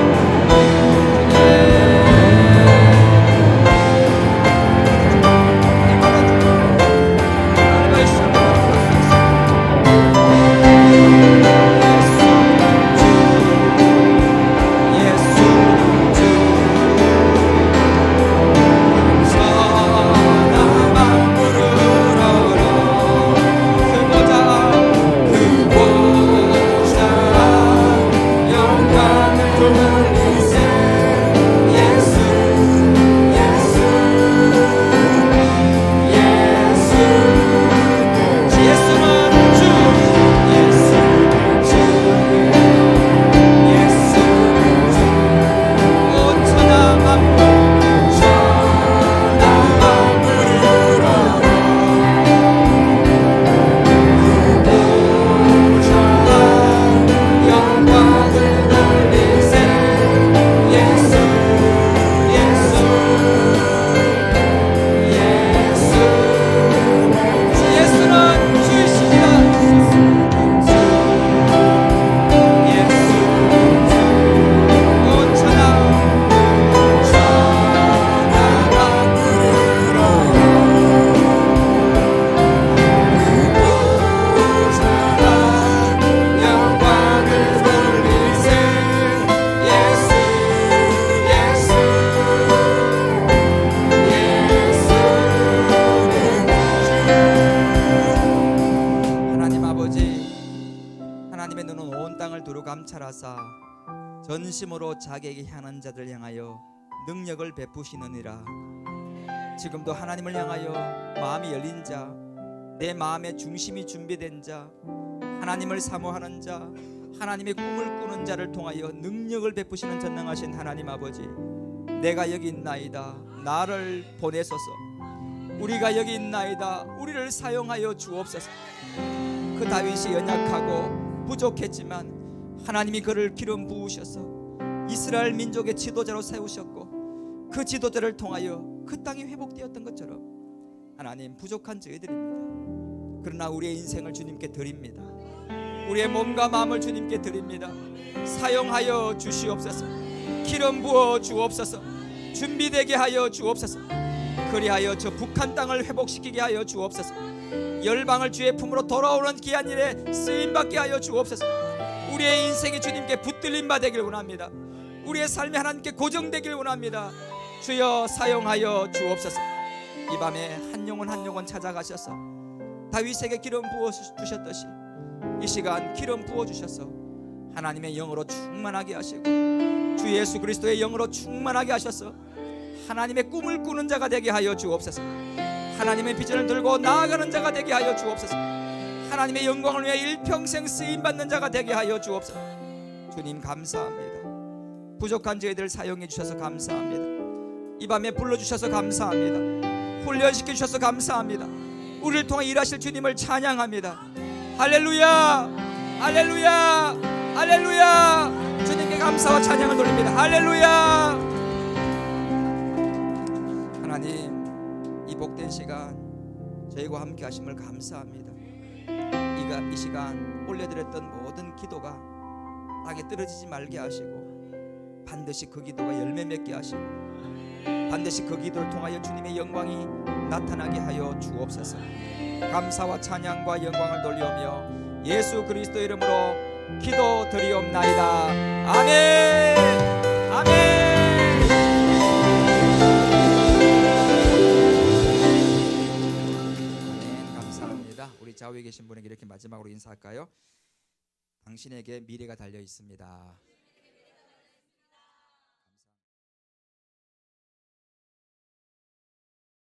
하나님의 눈은 온 땅을 두루 감찰하사 전심으로 자기에게 향하는 자들 향하여 능력을 베푸시느니라. 지금도 하나님을 향하여 마음이 열린 자, 내 마음의 중심이 준비된 자, 하나님을 사모하는 자, 하나님의 꿈을 꾸는 자를 통하여 능력을 베푸시는 전능하신 하나님 아버지, 내가 여기 있나이다. 나를 보내소서. 우리가 여기 있나이다. 우리를 사용하여 주옵소서. 그 다윗이 연약하고 부족했지만 하나님이 그를 기름 부으셔서 이스라엘 민족의 지도자로 세우셨고 그 지도자를 통하여 그 땅이 회복되었던 것처럼 하나님, 부족한 저희들입니다. 그러나 우리의 인생을 주님께 드립니다. 우리의 몸과 마음을 주님께 드립니다. 사용하여 주시옵소서. 기름 부어 주옵소서. 준비되게 하여 주옵소서. 그리하여 저 북한 땅을 회복시키게 하여 주옵소서. 열방을 주의 품으로 돌아오는 귀한 일에 쓰임받게 하여 주옵소서. 우리의 인생이 주님께 붙들림 받기를 원합니다. 우리의 삶이 하나님께 고정되기를 원합니다. 주여 사용하여 주옵소서. 이 밤에 한 영혼 한 영혼 찾아가셔서 다윗에게 기름 부어 주셨듯이 이 시간 기름 부어 주셔서 하나님의 영으로 충만하게 하시고 주 예수 그리스도의 영으로 충만하게 하셔서 하나님의 꿈을 꾸는 자가 되게 하여 주옵소서. 하나님의 비전을 들고 나아가는 자가 되게 하여 주옵소서. 하나님의 영광을 위해 일평생 쓰임받는 자가 되게 하여 주옵소서. 주님 감사합니다. 부족한 저희들 사용해 주셔서 감사합니다. 이 밤에 불러주셔서 감사합니다. 훈련시켜 주셔서 감사합니다. 우리를 통해 일하실 주님을 찬양합니다. 할렐루야, 할렐루야, 할렐루야. 주님께 감사와 찬양을 돌립니다. 할렐루야. 하나님, 이 복된 시간 저희와 함께 하심을 감사합니다. 이 시간 올려드렸던 모든 기도가 땅에 떨어지지 말게 하시고 반드시 그 기도가 열매 맺게 하시고 반드시 그 기도를 통하여 주님의 영광이 나타나게 하여 주옵소서. 감사와 찬양과 영광을 돌리오며 예수 그리스도 이름으로 기도드리옵나이다. 아멘. 아멘. 감사합니다. 있습니다. 우리 좌우에 계신 분에게 이렇게 마지막으로 인사할까요? 당신에게 미래가 달려 있습니다.